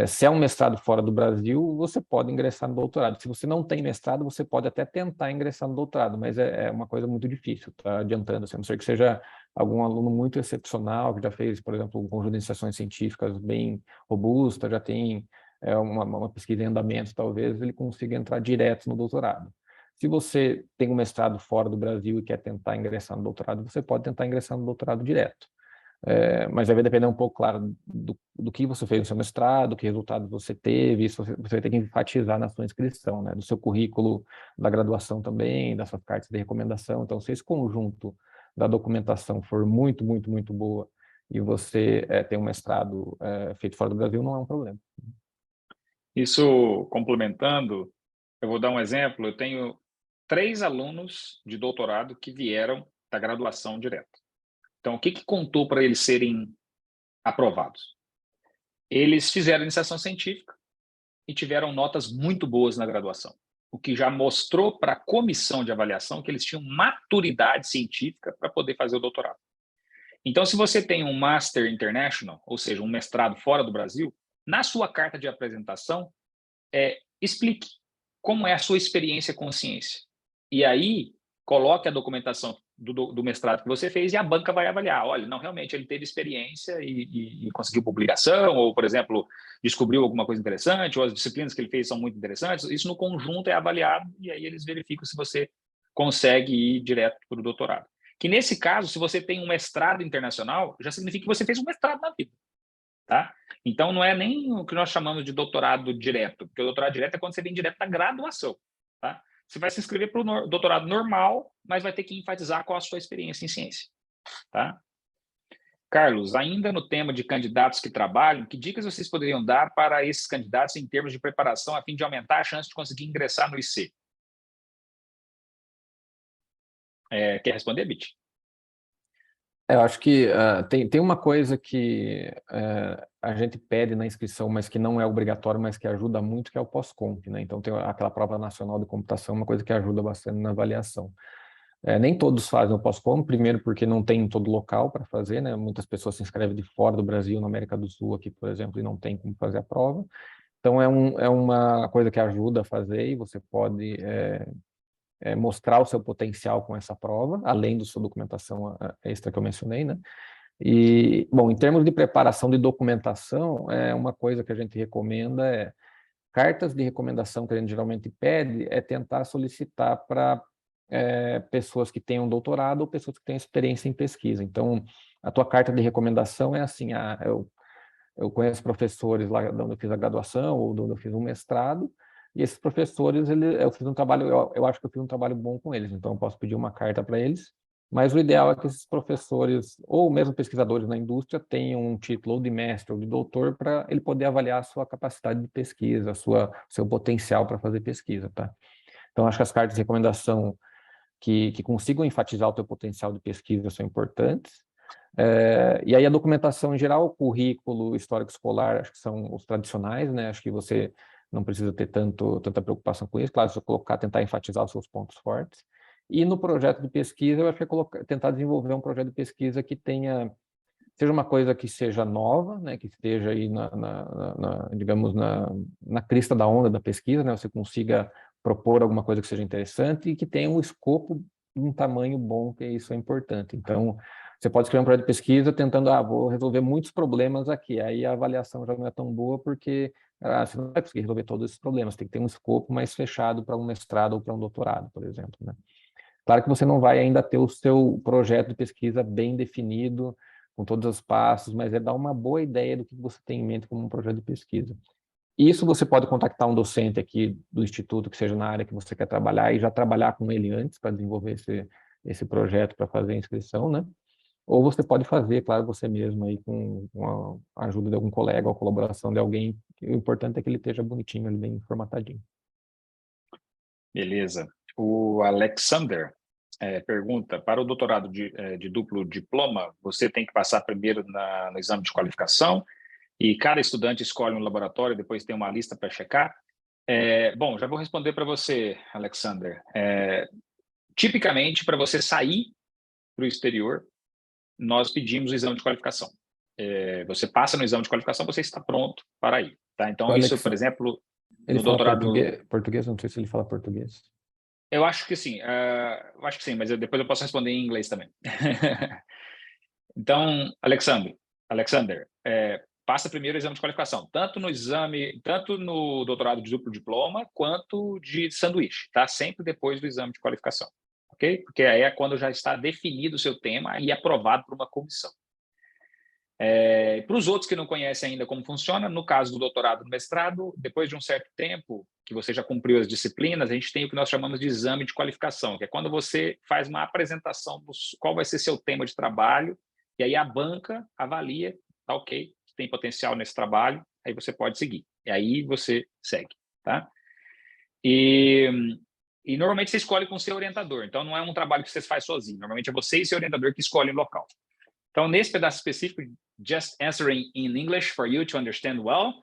Se é um mestrado fora do Brasil, você pode ingressar no doutorado. Se você não tem mestrado, você pode até tentar ingressar no doutorado, mas é uma coisa muito difícil, tá adiantando, assim, a não ser que seja algum aluno muito excepcional, que já fez, por exemplo, um conjunto de iniciações científicas bem robusta, já tem uma pesquisa em andamento, talvez ele consiga entrar direto no doutorado. Se você tem um mestrado fora do Brasil e quer tentar ingressar no doutorado, você pode tentar ingressar no doutorado direto. Mas vai depender um pouco, claro, do que você fez no seu mestrado, que resultado você teve, isso você vai ter que enfatizar na sua inscrição, né? Do seu currículo da graduação também, das suas cartas de recomendação. Então, se esse conjunto da documentação for muito, muito, muito boa e você tem um mestrado feito fora do Brasil, não é um problema. Isso, complementando, eu vou dar um exemplo. Eu tenho 3 alunos de doutorado que vieram da graduação direto. Então, o que contou para eles serem aprovados? Eles fizeram iniciação científica e tiveram notas muito boas na graduação, o que já mostrou para a comissão de avaliação que eles tinham maturidade científica para poder fazer o doutorado. Então, se você tem um Master International, ou seja, um mestrado fora do Brasil, na sua carta de apresentação, explique como é a sua experiência com ciência. E aí, coloque a documentação do mestrado que você fez e a banca vai avaliar. Olha, não, realmente ele teve experiência e conseguiu publicação, ou, por exemplo, descobriu alguma coisa interessante, ou as disciplinas que ele fez são muito interessantes. Isso no conjunto é avaliado e aí eles verificam se você consegue ir direto para o doutorado. Que nesse caso, se você tem um mestrado internacional, já significa que você fez um mestrado na vida. Tá? Então, não é nem o que nós chamamos de doutorado direto, porque o doutorado direto é quando você vem direto da graduação. Tá? Você vai se inscrever para o doutorado normal, mas vai ter que enfatizar qual a sua experiência em ciência. Tá? Carlos, ainda no tema de candidatos que trabalham, que dicas vocês poderiam dar para esses candidatos em termos de preparação a fim de aumentar a chance de conseguir ingressar no IC? Quer responder, Bit? Eu acho que tem uma coisa que a gente pede na inscrição, mas que não é obrigatório, mas que ajuda muito, que é o pós-comp, né? Então, tem aquela prova nacional de computação, uma coisa que ajuda bastante na avaliação. Nem todos fazem o pós-comp, primeiro porque não tem em todo local para fazer, né? Muitas pessoas se inscrevem de fora do Brasil, na América do Sul, aqui, por exemplo, e não tem como fazer a prova. Então, é uma coisa que ajuda a fazer e você pode mostrar o seu potencial com essa prova, além da sua documentação extra que eu mencionei, né? E, bom, em termos de preparação de documentação, uma coisa que a gente recomenda cartas de recomendação que a gente geralmente pede, tentar solicitar para pessoas que tenham doutorado ou pessoas que tenham experiência em pesquisa. Então, a tua carta de recomendação é assim, eu conheço professores lá de onde eu fiz a graduação ou de onde eu fiz um mestrado, e esses professores, eu fiz um trabalho, eu acho que eu fiz um trabalho bom com eles, então eu posso pedir uma carta para eles, mas o ideal é que esses professores, ou mesmo pesquisadores na indústria, tenham um título ou de mestre ou de doutor para ele poder avaliar a sua capacidade de pesquisa, seu potencial para fazer pesquisa, tá? Então, acho que as cartas de recomendação que consigam enfatizar o teu potencial de pesquisa são importantes. E aí a documentação em geral, o currículo, histórico escolar, acho que são os tradicionais, né? Acho que você não precisa ter tanta preocupação com isso. Claro, se você tentar enfatizar os seus pontos fortes. E no projeto de pesquisa, eu acho que é tentar desenvolver um projeto de pesquisa que seja uma coisa que seja nova, né? Que esteja aí digamos, na crista da onda da pesquisa, né? Você consiga propor alguma coisa que seja interessante e que tenha um escopo de um tamanho bom, que isso é importante. Então, você pode escrever um projeto de pesquisa tentando, vou resolver muitos problemas aqui. Aí a avaliação já não é tão boa porque você não vai conseguir resolver todos esses problemas. Tem que ter um escopo mais fechado para um mestrado ou para um doutorado, por exemplo, né? Claro que você não vai ainda ter o seu projeto de pesquisa bem definido, com todos os passos, mas dar uma boa ideia do que você tem em mente como um projeto de pesquisa. Isso você pode contactar um docente aqui do instituto, que seja na área que você quer trabalhar, e já trabalhar com ele antes para desenvolver esse projeto para fazer a inscrição, né? Ou você pode fazer, claro, você mesmo aí com a ajuda de algum colega ou colaboração de alguém. O importante é que ele esteja bonitinho, ali bem formatadinho. Beleza. O Alexander pergunta, para o doutorado de duplo diploma, você tem que passar primeiro no exame de qualificação e cada estudante escolhe um laboratório, depois tem uma lista para checar? Bom, já vou responder para você, Alexander. Tipicamente, para você sair para o exterior, nós pedimos o exame de qualificação. Você passa no exame de qualificação, você está pronto para ir. Tá? Então, isso, por exemplo, ele no fala doutorado... português? Não sei se ele fala português. Eu acho que sim, mas depois eu posso responder em inglês também. Então, Alexander, passa primeiro o exame de qualificação, tanto no doutorado de duplo diploma, quanto de sanduíche, tá? Sempre depois do exame de qualificação, ok? Porque aí é quando já está definido o seu tema e aprovado por uma comissão. Para os outros que não conhecem ainda como funciona, no caso do doutorado e do mestrado, depois de um certo tempo que você já cumpriu as disciplinas, a gente tem o que nós chamamos de exame de qualificação, que é quando você faz uma apresentação do qual vai ser seu tema de trabalho, e aí a banca avalia, tá ok, tem potencial nesse trabalho, aí você pode seguir. E aí você segue, tá? E normalmente você escolhe com o seu orientador, então não é um trabalho que você faz sozinho, normalmente é você e seu orientador que escolhem o local. Então, nesse pedaço específico, just answering in English for you to understand well,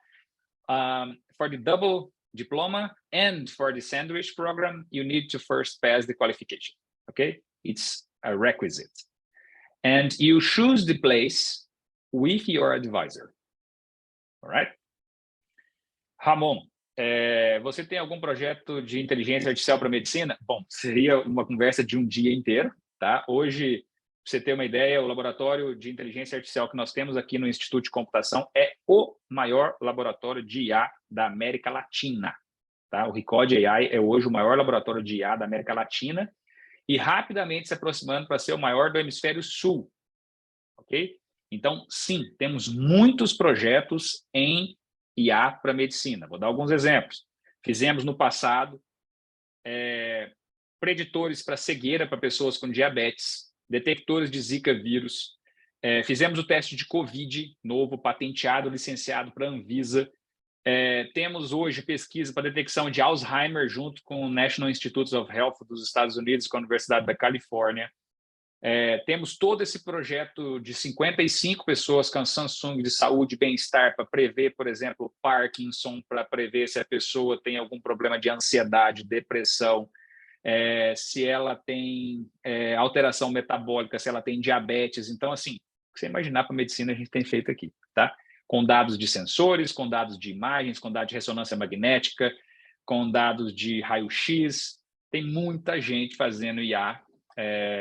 for the double diploma and for the sandwich program, you need to first pass the qualification, okay? It's a requisite. And you choose the place with your advisor, all right? Ramon, você tem algum projeto de inteligência artificial para medicina? Bom, seria uma conversa de um dia inteiro, tá? Hoje, para você ter uma ideia, o laboratório de inteligência artificial que nós temos aqui no Instituto de Computação é o maior laboratório de IA da América Latina. Tá? O Recode AI é hoje o maior laboratório de IA da América Latina e rapidamente se aproximando para ser o maior do Hemisfério Sul. Ok? Então, sim, temos muitos projetos em IA para medicina. Vou dar alguns exemplos. Fizemos no passado preditores para cegueira para pessoas com diabetes, detectores de Zika vírus, fizemos o teste de Covid novo, patenteado, licenciado para a Anvisa, temos hoje pesquisa para detecção de Alzheimer junto com o National Institutes of Health dos Estados Unidos com a Universidade da Califórnia. Temos todo esse projeto de 55 pessoas com a Samsung de saúde e bem-estar para prever, por exemplo, Parkinson, para prever se a pessoa tem algum problema de ansiedade, depressão, se ela tem alteração metabólica, se ela tem diabetes. Então, assim, o que você imaginar para a medicina a gente tem feito aqui, tá? Com dados de sensores, com dados de imagens, com dados de ressonância magnética, com dados de raio-x. Tem muita gente fazendo IA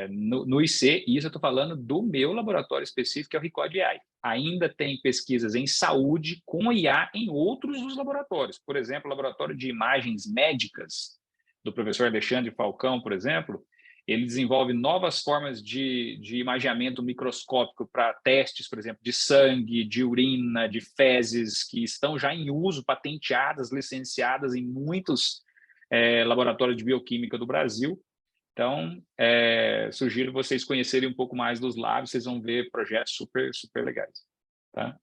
no IC, e isso eu estou falando do meu laboratório específico, que é o Recode AI. Ainda tem pesquisas em saúde com IA em outros dos laboratórios. Por exemplo, o laboratório de imagens médicas, do professor Alexandre Falcão, por exemplo, ele desenvolve novas formas de imageamento microscópico para testes, por exemplo, de sangue, de urina, de fezes, que estão já em uso, patenteadas, licenciadas em muitos laboratórios de bioquímica do Brasil. Então, sugiro vocês conhecerem um pouco mais dos labs, vocês vão ver projetos super, super legais. Tá?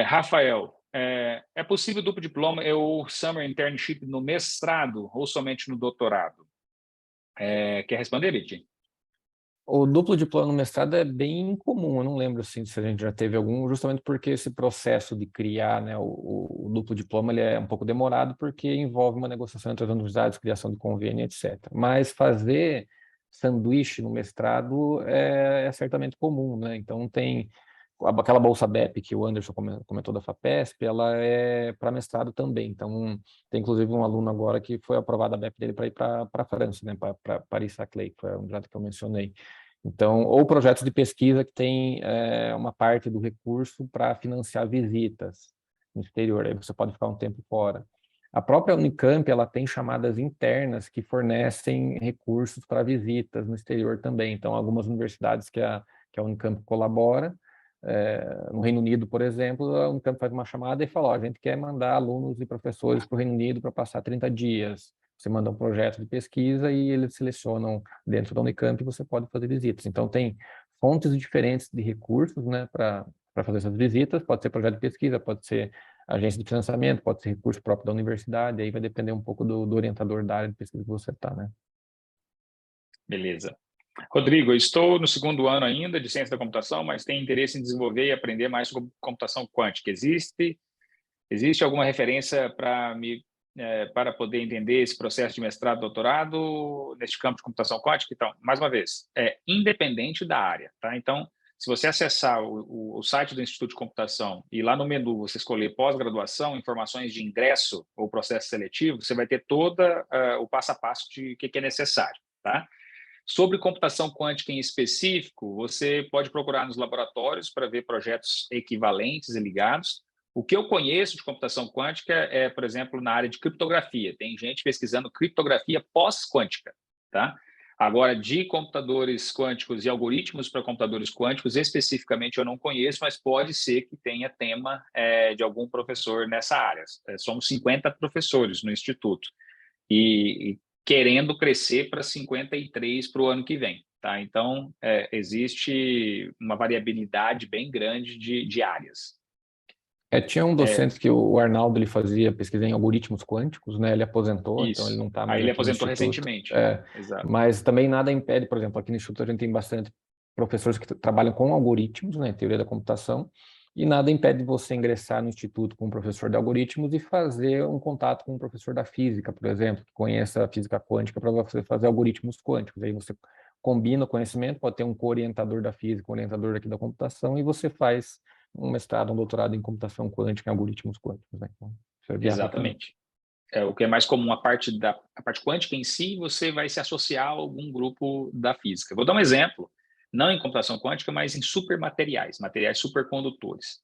Rafael, é possível duplo diploma ou summer internship no mestrado ou somente no doutorado? Quer responder, Bitty? O duplo diploma no mestrado é bem comum, eu não lembro assim, se a gente já teve algum, justamente porque esse processo de criar, né, o duplo diploma ele é um pouco demorado, porque envolve uma negociação entre as universidades, criação de convênio, etc. Mas fazer sanduíche no mestrado é certamente comum, né? Então tem aquela bolsa BEP que o Anderson comentou da FAPESP, ela é para mestrado também. Então tem inclusive um aluno agora que foi aprovado a BEP dele para ir para a França, né, para Paris-Saclay, que foi a universidade que eu mencionei. Então, ou projetos de pesquisa que tem uma parte do recurso para financiar visitas no exterior, aí você pode ficar um tempo fora. A própria Unicamp, ela tem chamadas internas que fornecem recursos para visitas no exterior também. Então, algumas universidades que a Unicamp colabora, no Reino Unido, por exemplo, a Unicamp faz uma chamada e fala, a gente quer mandar alunos e professores para o Reino Unido para passar 30 dias. Você manda um projeto de pesquisa e eles selecionam dentro da Unicamp e você pode fazer visitas. Então, tem fontes diferentes de recursos, né, para fazer essas visitas. Pode ser projeto de pesquisa, pode ser agência de financiamento, pode ser recurso próprio da universidade, aí vai depender um pouco do orientador da área de pesquisa que você está, né? Beleza. Rodrigo, eu estou no segundo ano ainda de ciência da computação, mas tenho interesse em desenvolver e aprender mais sobre computação quântica. Existe alguma referência para poder entender esse processo de mestrado, doutorado neste campo de computação quântica? Então, mais uma vez, independente da área, tá? Então, se você acessar o site do Instituto de Computação e lá no menu você escolher pós-graduação, informações de ingresso ou processo seletivo, você vai ter todo o passo a passo de o que é necessário, tá? Sobre computação quântica em específico, você pode procurar nos laboratórios para ver projetos equivalentes e ligados. O que eu conheço de computação quântica é, por exemplo, na área de criptografia. Tem gente pesquisando criptografia pós-quântica, tá? Agora, de computadores quânticos e algoritmos para computadores quânticos, especificamente eu não conheço, mas pode ser que tenha tema de algum professor nessa área. Somos 50 professores no Instituto. E querendo crescer para 53 para o ano que vem. Tá? Então, existe uma variabilidade bem grande de áreas. Tinha um docente que o Arnaldo ele fazia pesquisa em algoritmos quânticos, né? Ele aposentou, Isso. então ele não está Aí mais ele aqui no aposentou Instituto. recentemente. Exato. Mas também nada impede, por exemplo, aqui no Instituto a gente tem bastante professores que trabalham com algoritmos, né? Teoria da computação, e nada impede você ingressar no Instituto com um professor de algoritmos e fazer um contato com um professor da física, por exemplo, que conheça a física quântica para você fazer algoritmos quânticos. Aí você combina o conhecimento, pode ter um co-orientador da física, um orientador aqui da computação, e você faz um mestrado, um doutorado em computação quântica, em algoritmos quânticos, né? Então, isso é viável também. Exatamente. O que é mais comum, a parte quântica em si, você vai se associar a algum grupo da física. Vou dar um exemplo, não em computação quântica, mas em supermateriais, materiais supercondutores.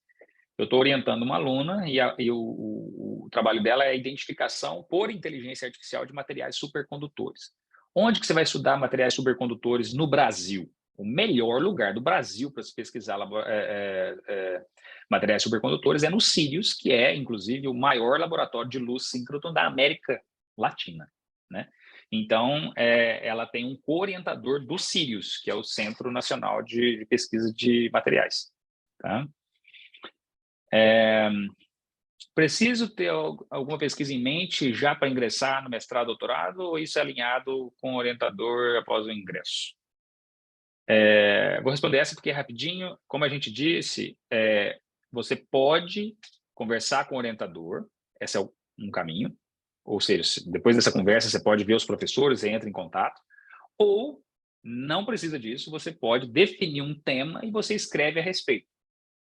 Eu estou orientando uma aluna e o trabalho dela é a identificação por inteligência artificial de materiais supercondutores. Onde que você vai estudar materiais supercondutores no Brasil? O melhor lugar do Brasil para se pesquisar materiais supercondutores é no Sirius, que é, inclusive, o maior laboratório de luz síncrono da América Latina, né? Então, ela tem um co-orientador do Sirius, que é o Centro Nacional de Pesquisa de Materiais. Tá? Preciso ter alguma pesquisa em mente já para ingressar no mestrado, doutorado, ou isso é alinhado com o orientador após o ingresso? Vou responder essa porque é rapidinho. Como a gente disse, você pode conversar com o orientador, esse é um caminho, ou seja, depois dessa conversa você pode ver os professores e entra em contato, ou não precisa disso, você pode definir um tema e você escreve a respeito.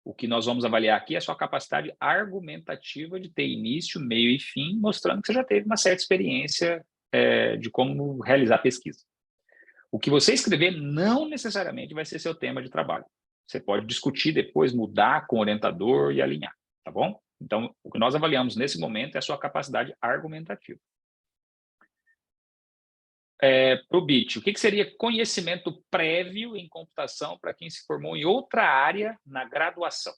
O que nós vamos avaliar aqui é a sua capacidade argumentativa de ter início, meio e fim, mostrando que você já teve uma certa experiência de como realizar pesquisa. O que você escrever não necessariamente vai ser seu tema de trabalho. Você pode discutir depois, mudar com o orientador e alinhar, tá bom? Então, o que nós avaliamos nesse momento é a sua capacidade argumentativa. para o BIT, o que seria conhecimento prévio em computação para quem se formou em outra área na graduação?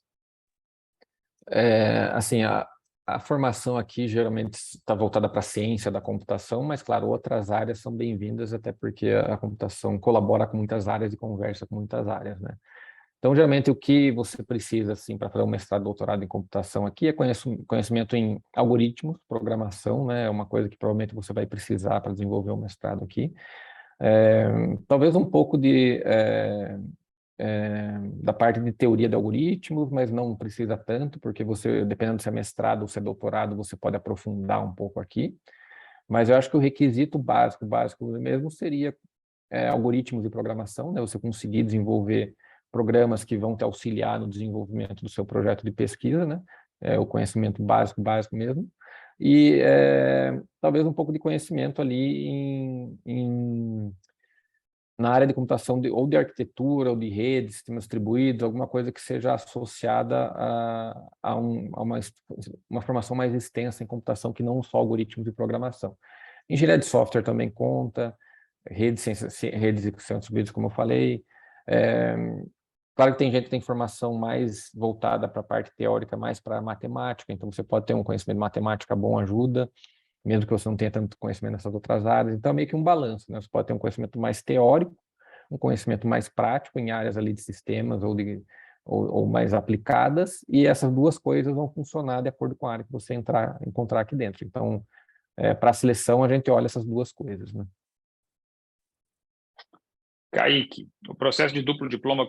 Assim, a formação aqui geralmente está voltada para a ciência da computação, mas, claro, outras áreas são bem-vindas, até porque a computação colabora com muitas áreas e conversa com muitas áreas, né? Então, geralmente, o que você precisa, assim, para fazer um mestrado, doutorado em computação aqui é conhecimento em algoritmos, programação, né? É uma coisa que provavelmente você vai precisar para desenvolver um mestrado aqui. Talvez um pouco da parte de teoria de algoritmos, mas não precisa tanto, porque você, dependendo se é mestrado ou se é doutorado, você pode aprofundar um pouco aqui. Mas eu acho que o requisito básico mesmo seria algoritmos de programação, né? Você conseguir desenvolver programas que vão te auxiliar no desenvolvimento do seu projeto de pesquisa, né? O conhecimento básico mesmo. E talvez um pouco de conhecimento ali na área de computação, ou de arquitetura, ou de redes, sistemas distribuídos, alguma coisa que seja associada a uma formação mais extensa em computação, que não só algoritmos de programação. Engenharia de software também conta, redes e sistemas distribuídos, como eu falei. Claro que tem gente que tem formação mais voltada para a parte teórica, mais para a matemática, então você pode ter um conhecimento de matemática bom, ajuda, mesmo que você não tenha tanto conhecimento nessas outras áreas. Então, é meio que um balanço, né? Você pode ter um conhecimento mais teórico, um conhecimento mais prático em áreas ali de sistemas ou mais aplicadas, e essas duas coisas vão funcionar de acordo com a área que você encontrar aqui dentro. Então, para a seleção, a gente olha essas duas coisas, né? Kaique, o processo de duplo diploma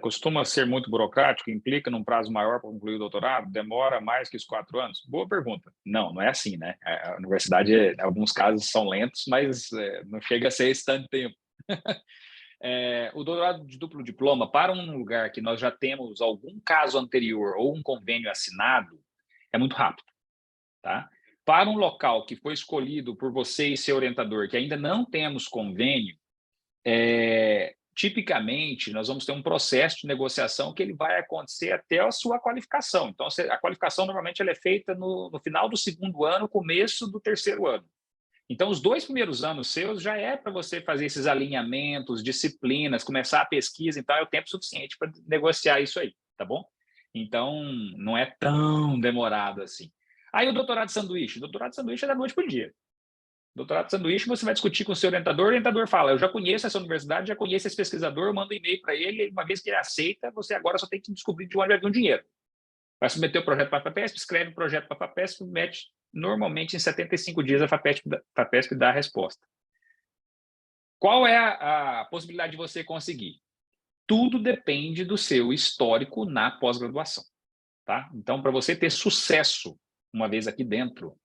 costuma ser muito burocrático, implica num prazo maior para concluir o doutorado? Demora mais que os 4 anos? Boa pergunta. Não é assim, né? A universidade, em alguns casos, são lentos, mas não chega a ser esse tanto tempo. O doutorado de duplo diploma, para um lugar que nós já temos algum caso anterior ou um convênio assinado, é muito rápido, tá? Para um local que foi escolhido por você e seu orientador, que ainda não temos convênio, tipicamente, nós vamos ter um processo de negociação que ele vai acontecer até a sua qualificação. Então, a qualificação, normalmente, ela é feita no final do 2º ano, começo do 3º ano. Então, os 2 primeiros anos seus já é para você fazer esses alinhamentos, disciplinas, começar a pesquisa, então é o tempo suficiente para negociar isso aí, tá bom? Então, não é tão demorado assim. Aí, o doutorado de sanduíche. O doutorado de sanduíche é da noite para o dia. Doutorado de sanduíche, você vai discutir com o seu orientador, o orientador fala, eu já conheço essa universidade, já conheço esse pesquisador, eu mando um e-mail para ele, uma vez que ele aceita, você agora só tem que descobrir de onde vai vir o dinheiro. Vai submeter o projeto para a FAPESP, escreve o projeto para a FAPESP, submete normalmente em 75 dias a FAPESP dá a resposta. Qual é a possibilidade de você conseguir? Tudo depende do seu histórico na pós-graduação, tá? Então, para você ter sucesso uma vez aqui dentro,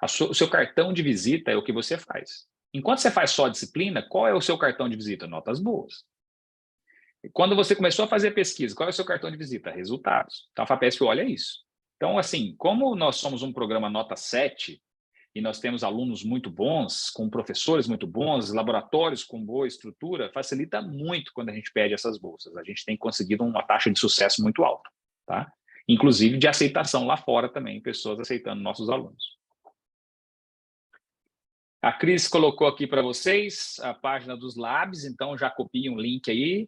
o seu cartão de visita é o que você faz. Enquanto você faz só disciplina, qual é o seu cartão de visita? Notas boas. Quando você começou a fazer pesquisa, qual é o seu cartão de visita? Resultados. Então, a FAPESP olha isso. Então, assim, como nós somos um programa nota 7 e nós temos alunos muito bons, com professores muito bons, laboratórios com boa estrutura, facilita muito quando a gente pede essas bolsas. A gente tem conseguido uma taxa de sucesso muito alta, tá? Inclusive de aceitação lá fora também, pessoas aceitando nossos alunos. A Cris colocou aqui para vocês a página dos Labs, então já copiem um link aí.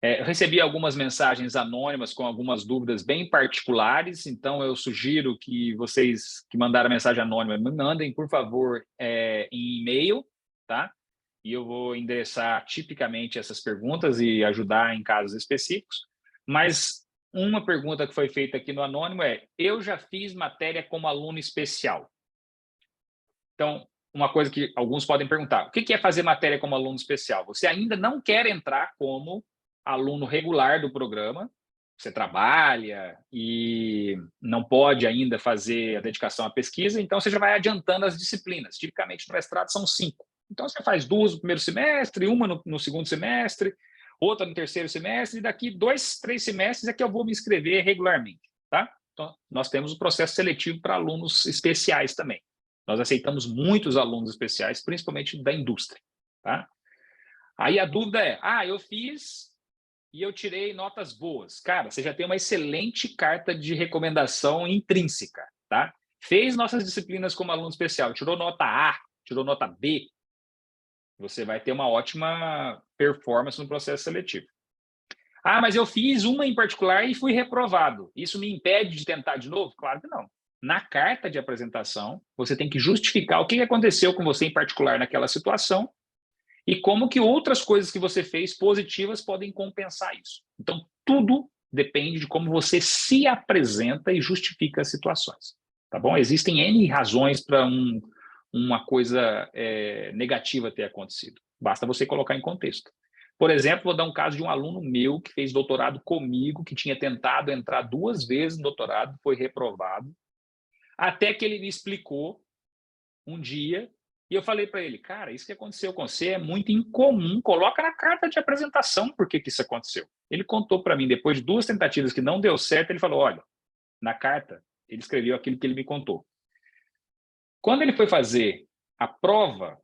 Eu recebi algumas mensagens anônimas com algumas dúvidas bem particulares, então eu sugiro que vocês que mandaram a mensagem anônima me mandem, por favor, em e-mail, tá? E eu vou endereçar tipicamente essas perguntas e ajudar em casos específicos. Mas uma pergunta que foi feita aqui no anônimo é: eu já fiz matéria como aluno especial. Então, uma coisa que alguns podem perguntar, o que é fazer matéria como aluno especial? Você ainda não quer entrar como aluno regular do programa, você trabalha e não pode ainda fazer a dedicação à pesquisa, então você já vai adiantando as disciplinas. Tipicamente, no mestrado são 5. Então, você faz 2 no primeiro semestre, uma no segundo semestre, outra no terceiro semestre, e daqui 2, 3 semestres é que eu vou me inscrever regularmente, tá? Então, nós temos o processo seletivo para alunos especiais também. Nós aceitamos muitos alunos especiais, principalmente da indústria, tá? Aí a dúvida é, eu fiz e eu tirei notas boas. Cara, você já tem uma excelente carta de recomendação intrínseca, tá? Fez nossas disciplinas como aluno especial, tirou nota A, tirou nota B. Você vai ter uma ótima performance no processo seletivo. Ah, mas eu fiz uma em particular e fui reprovado. Isso me impede de tentar de novo? Claro que não. Na carta de apresentação, você tem que justificar o que aconteceu com você em particular naquela situação e como que outras coisas que você fez positivas podem compensar isso. Então, tudo depende de como você se apresenta e justifica as situações. Tá bom? Existem N razões para uma coisa negativa ter acontecido. Basta você colocar em contexto. Por exemplo, vou dar um caso de um aluno meu que fez doutorado comigo, que tinha tentado entrar 2 vezes no doutorado, foi reprovado, até que ele me explicou um dia, e eu falei para ele, cara, isso que aconteceu com você é muito incomum, coloca na carta de apresentação por que isso aconteceu. Ele contou para mim, depois de 2 tentativas que não deu certo, ele falou, olha, na carta, ele escreveu aquilo que ele me contou. Quando ele foi fazer a prova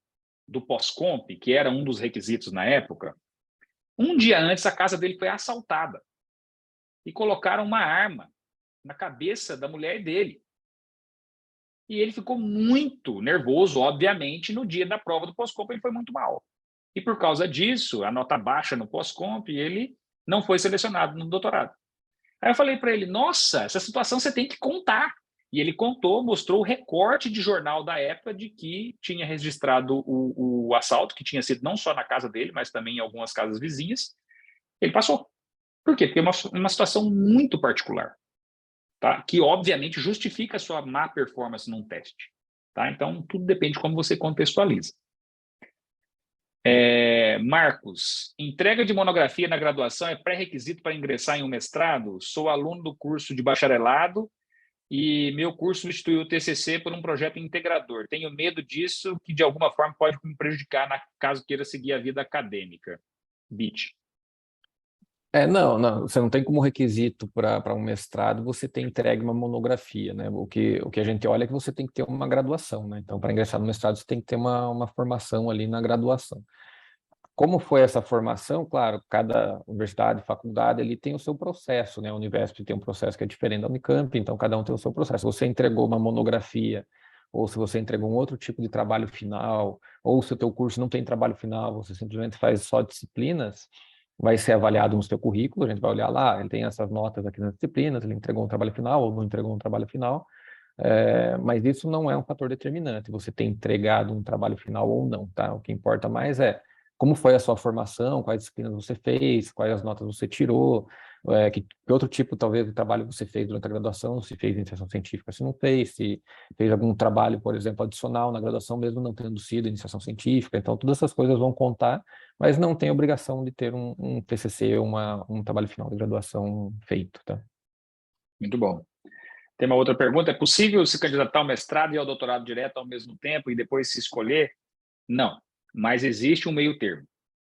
do pós-comp, que era um dos requisitos na época, um dia antes a casa dele foi assaltada e colocaram uma arma na cabeça da mulher dele. E ele ficou muito nervoso, obviamente, no dia da prova do pós-comp ele foi muito mal. E por causa disso, a nota baixa no pós-comp, ele não foi selecionado no doutorado. Aí eu falei para ele, nossa, essa situação você tem que contar. E ele contou, mostrou o recorte de jornal da época de que tinha registrado o assalto, que tinha sido não só na casa dele, mas também em algumas casas vizinhas. Ele passou. Por quê? Porque é uma situação muito particular, tá? Que obviamente justifica a sua má performance num teste. Tá? Então, tudo depende de como você contextualiza. Marcos, entrega de monografia na graduação é pré-requisito para ingressar em um mestrado? Sou aluno do curso de bacharelado e meu curso substituiu o TCC por um projeto integrador. Tenho medo disso, que de alguma forma pode me prejudicar caso queira seguir a vida acadêmica. Bit. Não, você não tem como requisito para um mestrado você ter entregue uma monografia, né? O que a gente olha é que você tem que ter uma graduação, né? Então, para ingressar no mestrado, você tem que ter uma formação ali na graduação. Como foi essa formação? Claro, cada universidade, faculdade, ele tem o seu processo, né? A Univesp tem um processo que é diferente da Unicamp, então cada um tem o seu processo. Se você entregou uma monografia, ou se você entregou um outro tipo de trabalho final, ou se o teu curso não tem trabalho final, você simplesmente faz só disciplinas, vai ser avaliado no seu currículo, a gente vai olhar lá, ele tem essas notas aqui nas disciplinas, ele entregou um trabalho final ou não entregou um trabalho final, mas isso não é um fator determinante, você ter entregado um trabalho final ou não, tá? O que importa mais é como foi a sua formação, quais disciplinas você fez, quais as notas você tirou, que outro tipo, talvez, de trabalho você fez durante a graduação, se fez iniciação científica, se não fez, se fez algum trabalho, por exemplo, adicional na graduação, mesmo não tendo sido iniciação científica. Então, todas essas coisas vão contar, mas não tem obrigação de ter um TCC, um trabalho final de graduação feito, tá? Muito bom. Tem uma outra pergunta. É possível se candidatar ao mestrado e ao doutorado direto ao mesmo tempo e depois se escolher? Não, mas existe um meio termo.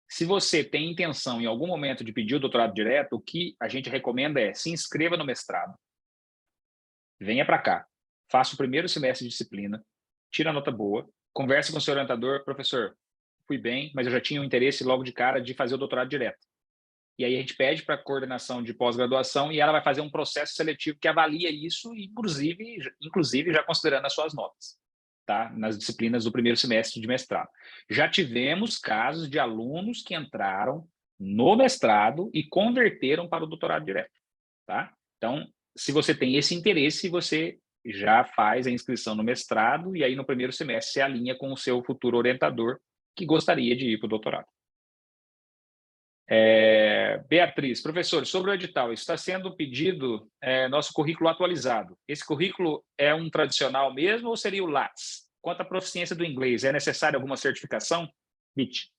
Se você tem intenção em algum momento de pedir o doutorado direto, o que a gente recomenda é se inscreva no mestrado, venha para cá, faça o primeiro semestre de disciplina, tira a nota boa, converse com o seu orientador, professor, fui bem, mas eu já tinha o interesse logo de cara de fazer o doutorado direto. E aí a gente pede para a coordenação de pós-graduação e ela vai fazer um processo seletivo que avalia isso, inclusive já considerando as suas notas, tá? Nas disciplinas do primeiro semestre de mestrado. Já tivemos casos de alunos que entraram no mestrado e converteram para o doutorado direto, tá? Então, se você tem esse interesse, você já faz a inscrição no mestrado e aí no primeiro semestre se alinha com o seu futuro orientador que gostaria de ir para o doutorado. Beatriz, professor, sobre o edital, está sendo pedido nosso currículo atualizado. Esse currículo é um tradicional mesmo ou seria o Lattes? Quanto à proficiência do inglês, é necessária alguma certificação? Bit.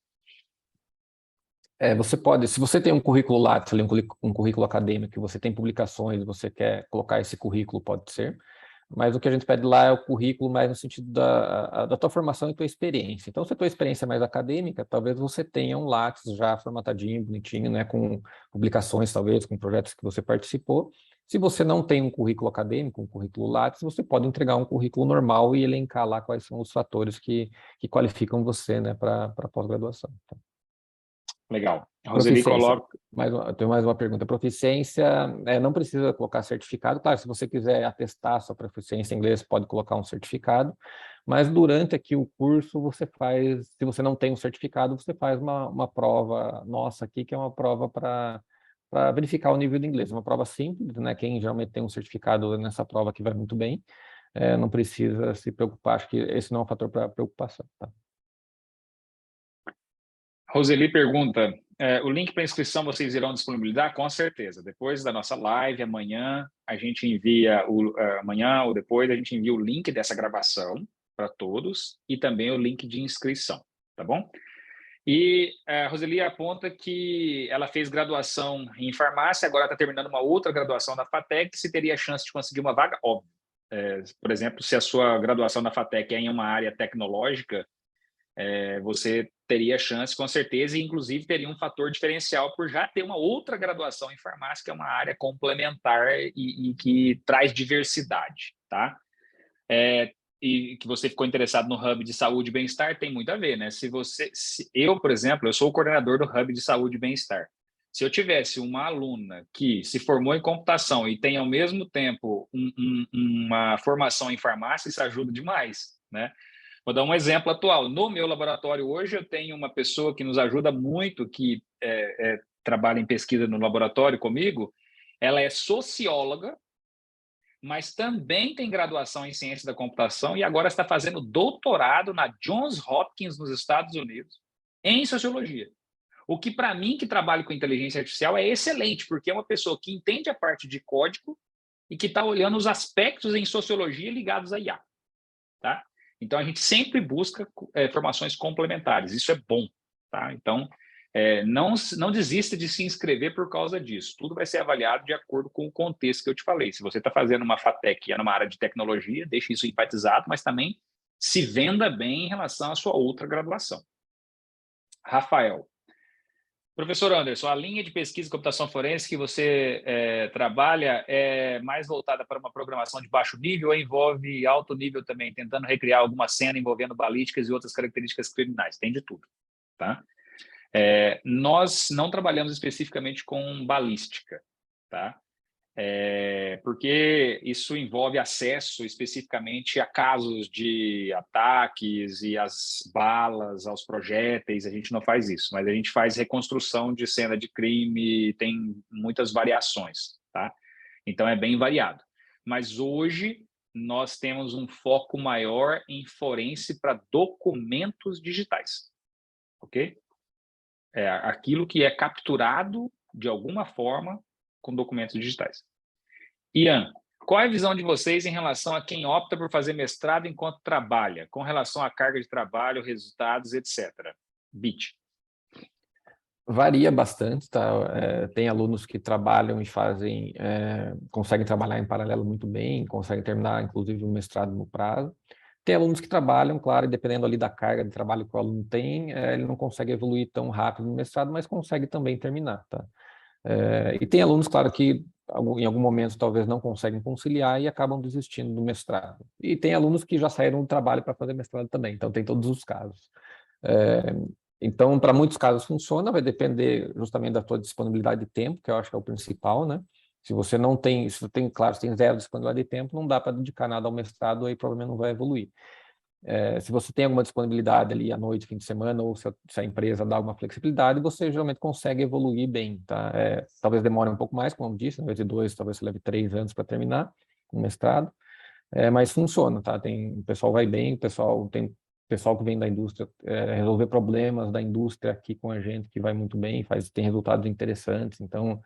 Você pode, se você tem um currículo Lattes, um currículo acadêmico, você tem publicações, você quer colocar esse currículo, pode ser. Mas o que a gente pede lá é o currículo mais no sentido da tua formação e tua experiência. Então, se a tua experiência é mais acadêmica, talvez você tenha um Lattes já formatadinho, bonitinho, né, com publicações, talvez, com projetos que você participou. Se você não tem um currículo acadêmico, um currículo Lattes, você pode entregar um currículo normal e elencar lá quais são os fatores que qualificam você, né, para pós-graduação. Tá? Legal. A Roseli Proficiência. coloca... Tenho mais uma pergunta. Proficiência, não precisa colocar certificado. Claro, se você quiser atestar sua proficiência em inglês, pode colocar um certificado. Mas durante aqui o curso, você faz, se você não tem um certificado, você faz uma prova nossa aqui, que é uma prova para verificar o nível de inglês. Uma prova simples, né? Quem geralmente tem um certificado nessa prova aqui vai muito bem. Não precisa se preocupar, acho que esse não é um fator para preocupação. Tá? Roseli pergunta, o link para inscrição vocês irão disponibilizar? Com certeza. Depois da nossa live, amanhã, a gente envia, amanhã ou depois, a gente envia o link dessa gravação para todos e também o link de inscrição, tá bom? E a Roseli aponta que ela fez graduação em farmácia, agora está terminando uma outra graduação na FATEC, se teria chance de conseguir uma vaga? Óbvio. Por exemplo, se a sua graduação na FATEC é em uma área tecnológica, você teria chance, com certeza, e inclusive teria um fator diferencial por já ter uma outra graduação em farmácia, que é uma área complementar e que traz diversidade, tá? E que você ficou interessado no Hub de Saúde e Bem-Estar, tem muito a ver, né? Eu, por exemplo, eu sou o coordenador do Hub de Saúde e Bem-Estar. Se eu tivesse uma aluna que se formou em computação e tem, ao mesmo tempo, uma formação em farmácia, isso ajuda demais, né? Vou dar um exemplo atual. No meu laboratório hoje, eu tenho uma pessoa que nos ajuda muito, que trabalha em pesquisa no laboratório comigo. Ela é socióloga, mas também tem graduação em ciência da computação e agora está fazendo doutorado na Johns Hopkins, nos Estados Unidos, em sociologia. O que, para mim, que trabalho com inteligência artificial, é excelente, porque é uma pessoa que entende a parte de código e que está olhando os aspectos em sociologia ligados à IA. Tá? Então, a gente sempre busca formações complementares. Isso é bom. Tá? Então, não desista de se inscrever por causa disso. Tudo vai ser avaliado de acordo com o contexto que eu te falei. Se você está fazendo uma FATEC e é numa área de tecnologia, deixe isso enfatizado, mas também se venda bem em relação à sua outra graduação. Rafael. Professor Anderson, a linha de pesquisa e computação forense que você trabalha é mais voltada para uma programação de baixo nível ou envolve alto nível também, tentando recriar alguma cena envolvendo balísticas e outras características criminais? Tem de tudo. Tá? Nós não trabalhamos especificamente com balística, tá? Porque isso envolve acesso especificamente a casos de ataques e as balas, aos projéteis, a gente não faz isso, mas a gente faz reconstrução de cena de crime, tem muitas variações, tá? Então é bem variado. Mas hoje nós temos um foco maior em forense para documentos digitais, ok? Aquilo que é capturado de alguma forma com documentos digitais. Ian, qual é a visão de vocês em relação a quem opta por fazer mestrado enquanto trabalha, com relação à carga de trabalho, resultados, etc.? Bit. Varia bastante, tá? Tem alunos que trabalham e conseguem trabalhar em paralelo muito bem, conseguem terminar, inclusive, o mestrado no prazo. Tem alunos que trabalham, claro, e dependendo ali da carga de trabalho que o aluno tem, ele não consegue evoluir tão rápido no mestrado, mas consegue também terminar, tá? E tem alunos, claro, que em algum momento talvez não conseguem conciliar e acabam desistindo do mestrado. E tem alunos que já saíram do trabalho para fazer mestrado também, então tem todos os casos. Então, para muitos casos funciona, vai depender justamente da tua disponibilidade de tempo, que eu acho que é o principal, né? Se você não tem, claro, se tem zero disponibilidade de tempo, não dá para dedicar nada ao mestrado, aí provavelmente não vai evoluir. Se você tem alguma disponibilidade ali à noite, fim de semana, ou se a empresa dá alguma flexibilidade, você geralmente consegue evoluir bem, tá? Talvez demore um pouco mais, como eu disse, ao invés de 2, talvez você leve 3 anos para terminar um mestrado, mas funciona, tá? O pessoal vai bem, tem pessoal que vem da indústria, resolver problemas da indústria aqui com a gente, que vai muito bem, tem resultados interessantes, então...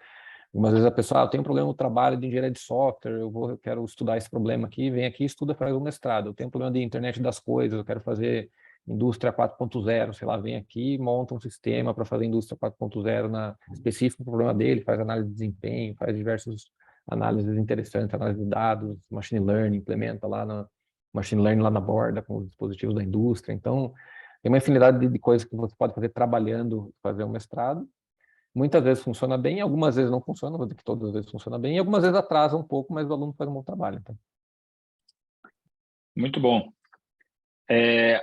Algumas vezes a pessoa, eu tenho um problema no trabalho de engenharia de software, eu quero estudar esse problema aqui, vem aqui, estuda, faz um mestrado. Eu tenho um problema de internet das coisas, eu quero fazer indústria 4.0, sei lá, vem aqui, monta um sistema para fazer indústria 4.0 específico para o problema dele, faz análise de desempenho, faz diversas análises interessantes, análise de dados, machine learning, implementa lá machine learning lá na borda com os dispositivos da indústria. Então, tem uma infinidade de coisas que você pode fazer trabalhando, fazer um mestrado. Muitas vezes funciona bem, algumas vezes não funciona, vou dizer que todas as vezes funciona bem, e algumas vezes atrasa um pouco, mas o aluno faz um bom trabalho. Então. Muito bom.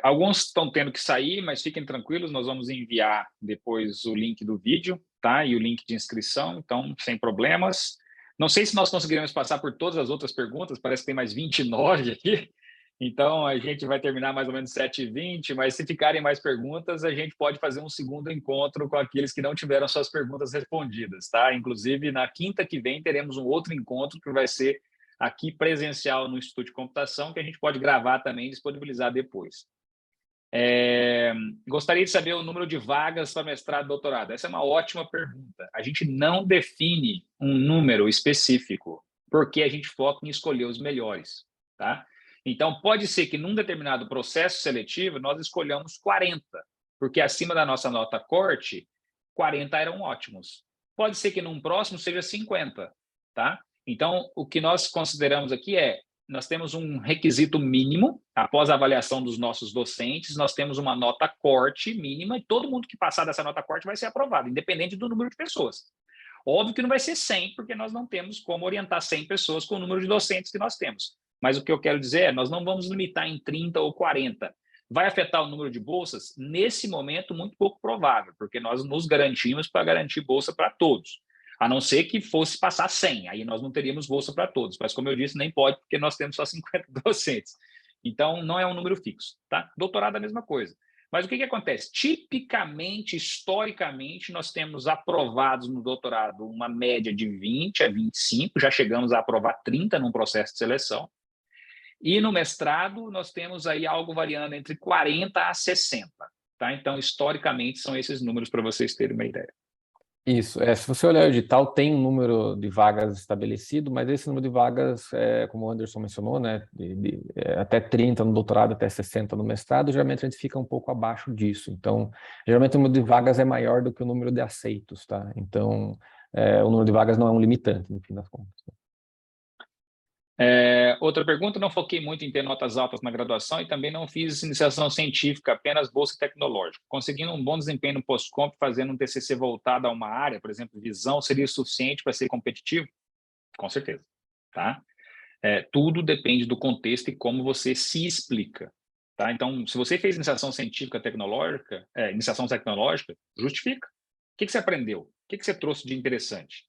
Alguns estão tendo que sair, mas fiquem tranquilos, nós vamos enviar depois o link do vídeo, tá? E o link de inscrição, então, sem problemas. Não sei se nós conseguiremos passar por todas as outras perguntas, parece que tem mais 29 aqui, então a gente vai terminar mais ou menos 7h20, mas se ficarem mais perguntas, a gente pode fazer um segundo encontro com aqueles que não tiveram suas perguntas respondidas, tá? Inclusive, na quinta que vem, teremos um outro encontro que vai ser aqui presencial no Instituto de Computação, que a gente pode gravar também e disponibilizar depois. Gostaria de saber o número de vagas para mestrado e doutorado. Essa é uma ótima pergunta. A gente não define um número específico, porque a gente foca em escolher os melhores, tá? Então, pode ser que num determinado processo seletivo nós escolhamos 40, porque acima da nossa nota corte, 40 eram ótimos. Pode ser que num próximo seja 50, tá? Então, o que nós consideramos aqui nós temos um requisito mínimo, após a avaliação dos nossos docentes, nós temos uma nota corte mínima, e todo mundo que passar dessa nota corte vai ser aprovado, independente do número de pessoas. Óbvio que não vai ser 100, porque nós não temos como orientar 100 pessoas com o número de docentes que nós temos. Mas o que eu quero dizer nós não vamos limitar em 30 ou 40. Vai afetar o número de bolsas? Nesse momento, muito pouco provável, porque nós nos garantimos para garantir bolsa para todos. A não ser que fosse passar 100, aí nós não teríamos bolsa para todos. Mas, como eu disse, nem pode, porque nós temos só 50 docentes. Então, não é um número fixo, tá? Doutorado é a mesma coisa. Mas o que acontece? Tipicamente, historicamente, nós temos aprovados no doutorado uma média de 20 a 25, já chegamos a aprovar 30 num processo de seleção. E no mestrado, nós temos aí algo variando entre 40 a 60. Tá? Então, historicamente, são esses números para vocês terem uma ideia. Isso. Se você olhar o edital, tem um número de vagas estabelecido, mas esse número de vagas, como o Anderson mencionou, né, até 30 no doutorado, até 60 no mestrado, geralmente a gente fica um pouco abaixo disso. Então, geralmente o número de vagas é maior do que o número de aceitos, tá? Então, o número de vagas não é um limitante, no fim das contas. Outra pergunta, não foquei muito em ter notas altas na graduação e também não fiz iniciação científica, apenas bolsa tecnológica. Conseguindo um bom desempenho no pós-comp, fazendo um TCC voltado a uma área, por exemplo, visão, seria suficiente para ser competitivo? Com certeza. Tá? Tudo depende do contexto e como você se explica. Tá? Então, se você fez iniciação científica tecnológica, iniciação tecnológica, justifica. O que você aprendeu? O que você trouxe de interessante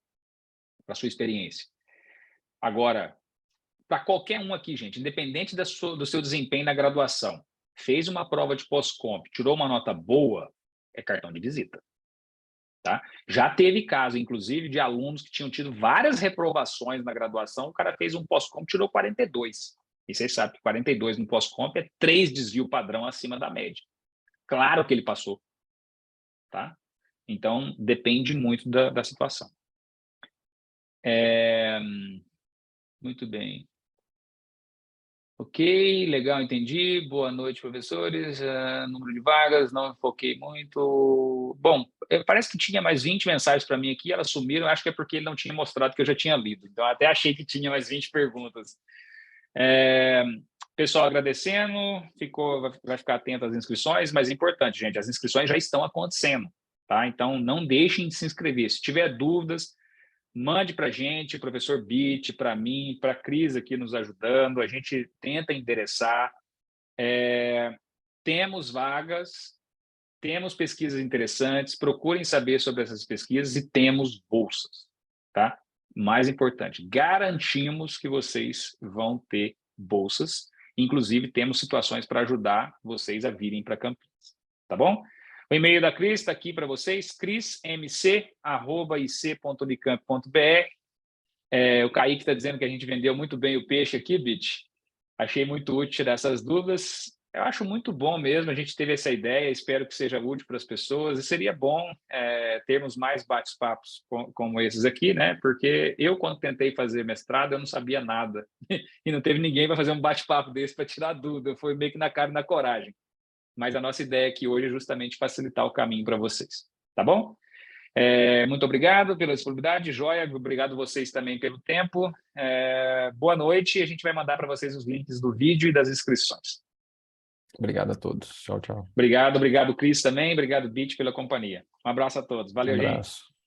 para a sua experiência? Agora, para qualquer um aqui, gente, independente do seu desempenho na graduação, fez uma prova de pós-comp, tirou uma nota boa, é cartão de visita. Tá? Já teve caso, inclusive, de alunos que tinham tido várias reprovações na graduação, o cara fez um pós-comp e tirou 42. E vocês sabem que 42 no pós-comp é 3 desvio padrão acima da média. Claro que ele passou. Tá? Então, depende muito da situação. Muito bem. Ok, legal, entendi. Boa noite, professores. Número de vagas, não foquei muito. Bom, parece que tinha mais 20 mensagens para mim aqui, elas sumiram, acho que é porque ele não tinha mostrado que eu já tinha lido. Então, até achei que tinha mais 20 perguntas. Pessoal agradecendo, vai ficar atento às inscrições, mas é importante, gente, as inscrições já estão acontecendo, tá? Então, não deixem de se inscrever. Se tiver dúvidas, mande para a gente, professor Bit, para mim, para a Cris aqui nos ajudando, a gente tenta endereçar. Temos vagas, temos pesquisas interessantes, procurem saber sobre essas pesquisas e temos bolsas, tá? Mais importante, garantimos que vocês vão ter bolsas, inclusive temos situações para ajudar vocês a virem para Campinas, tá bom? O e-mail da Cris está aqui para vocês, crismc@ic.unicamp.br. O Kaique está dizendo que a gente vendeu muito bem o peixe aqui, Bit. Achei muito útil tirar essas dúvidas. Eu acho muito bom mesmo, a gente teve essa ideia, espero que seja útil para as pessoas, e seria bom termos mais bate-papos como esses aqui, né? Porque eu, quando tentei fazer mestrado, eu não sabia nada, e não teve ninguém para fazer um bate-papo desse para tirar dúvida, foi meio que na cara e na coragem. Mas a nossa ideia aqui hoje é justamente facilitar o caminho para vocês, tá bom? Muito obrigado pela disponibilidade, joia, obrigado vocês também pelo tempo. Boa noite, e a gente vai mandar para vocês os links do vídeo e das inscrições. Obrigado a todos. Tchau, tchau. Obrigado, Cris também, obrigado, Bit, pela companhia. Um abraço a todos, valeu, Um gente. abraço.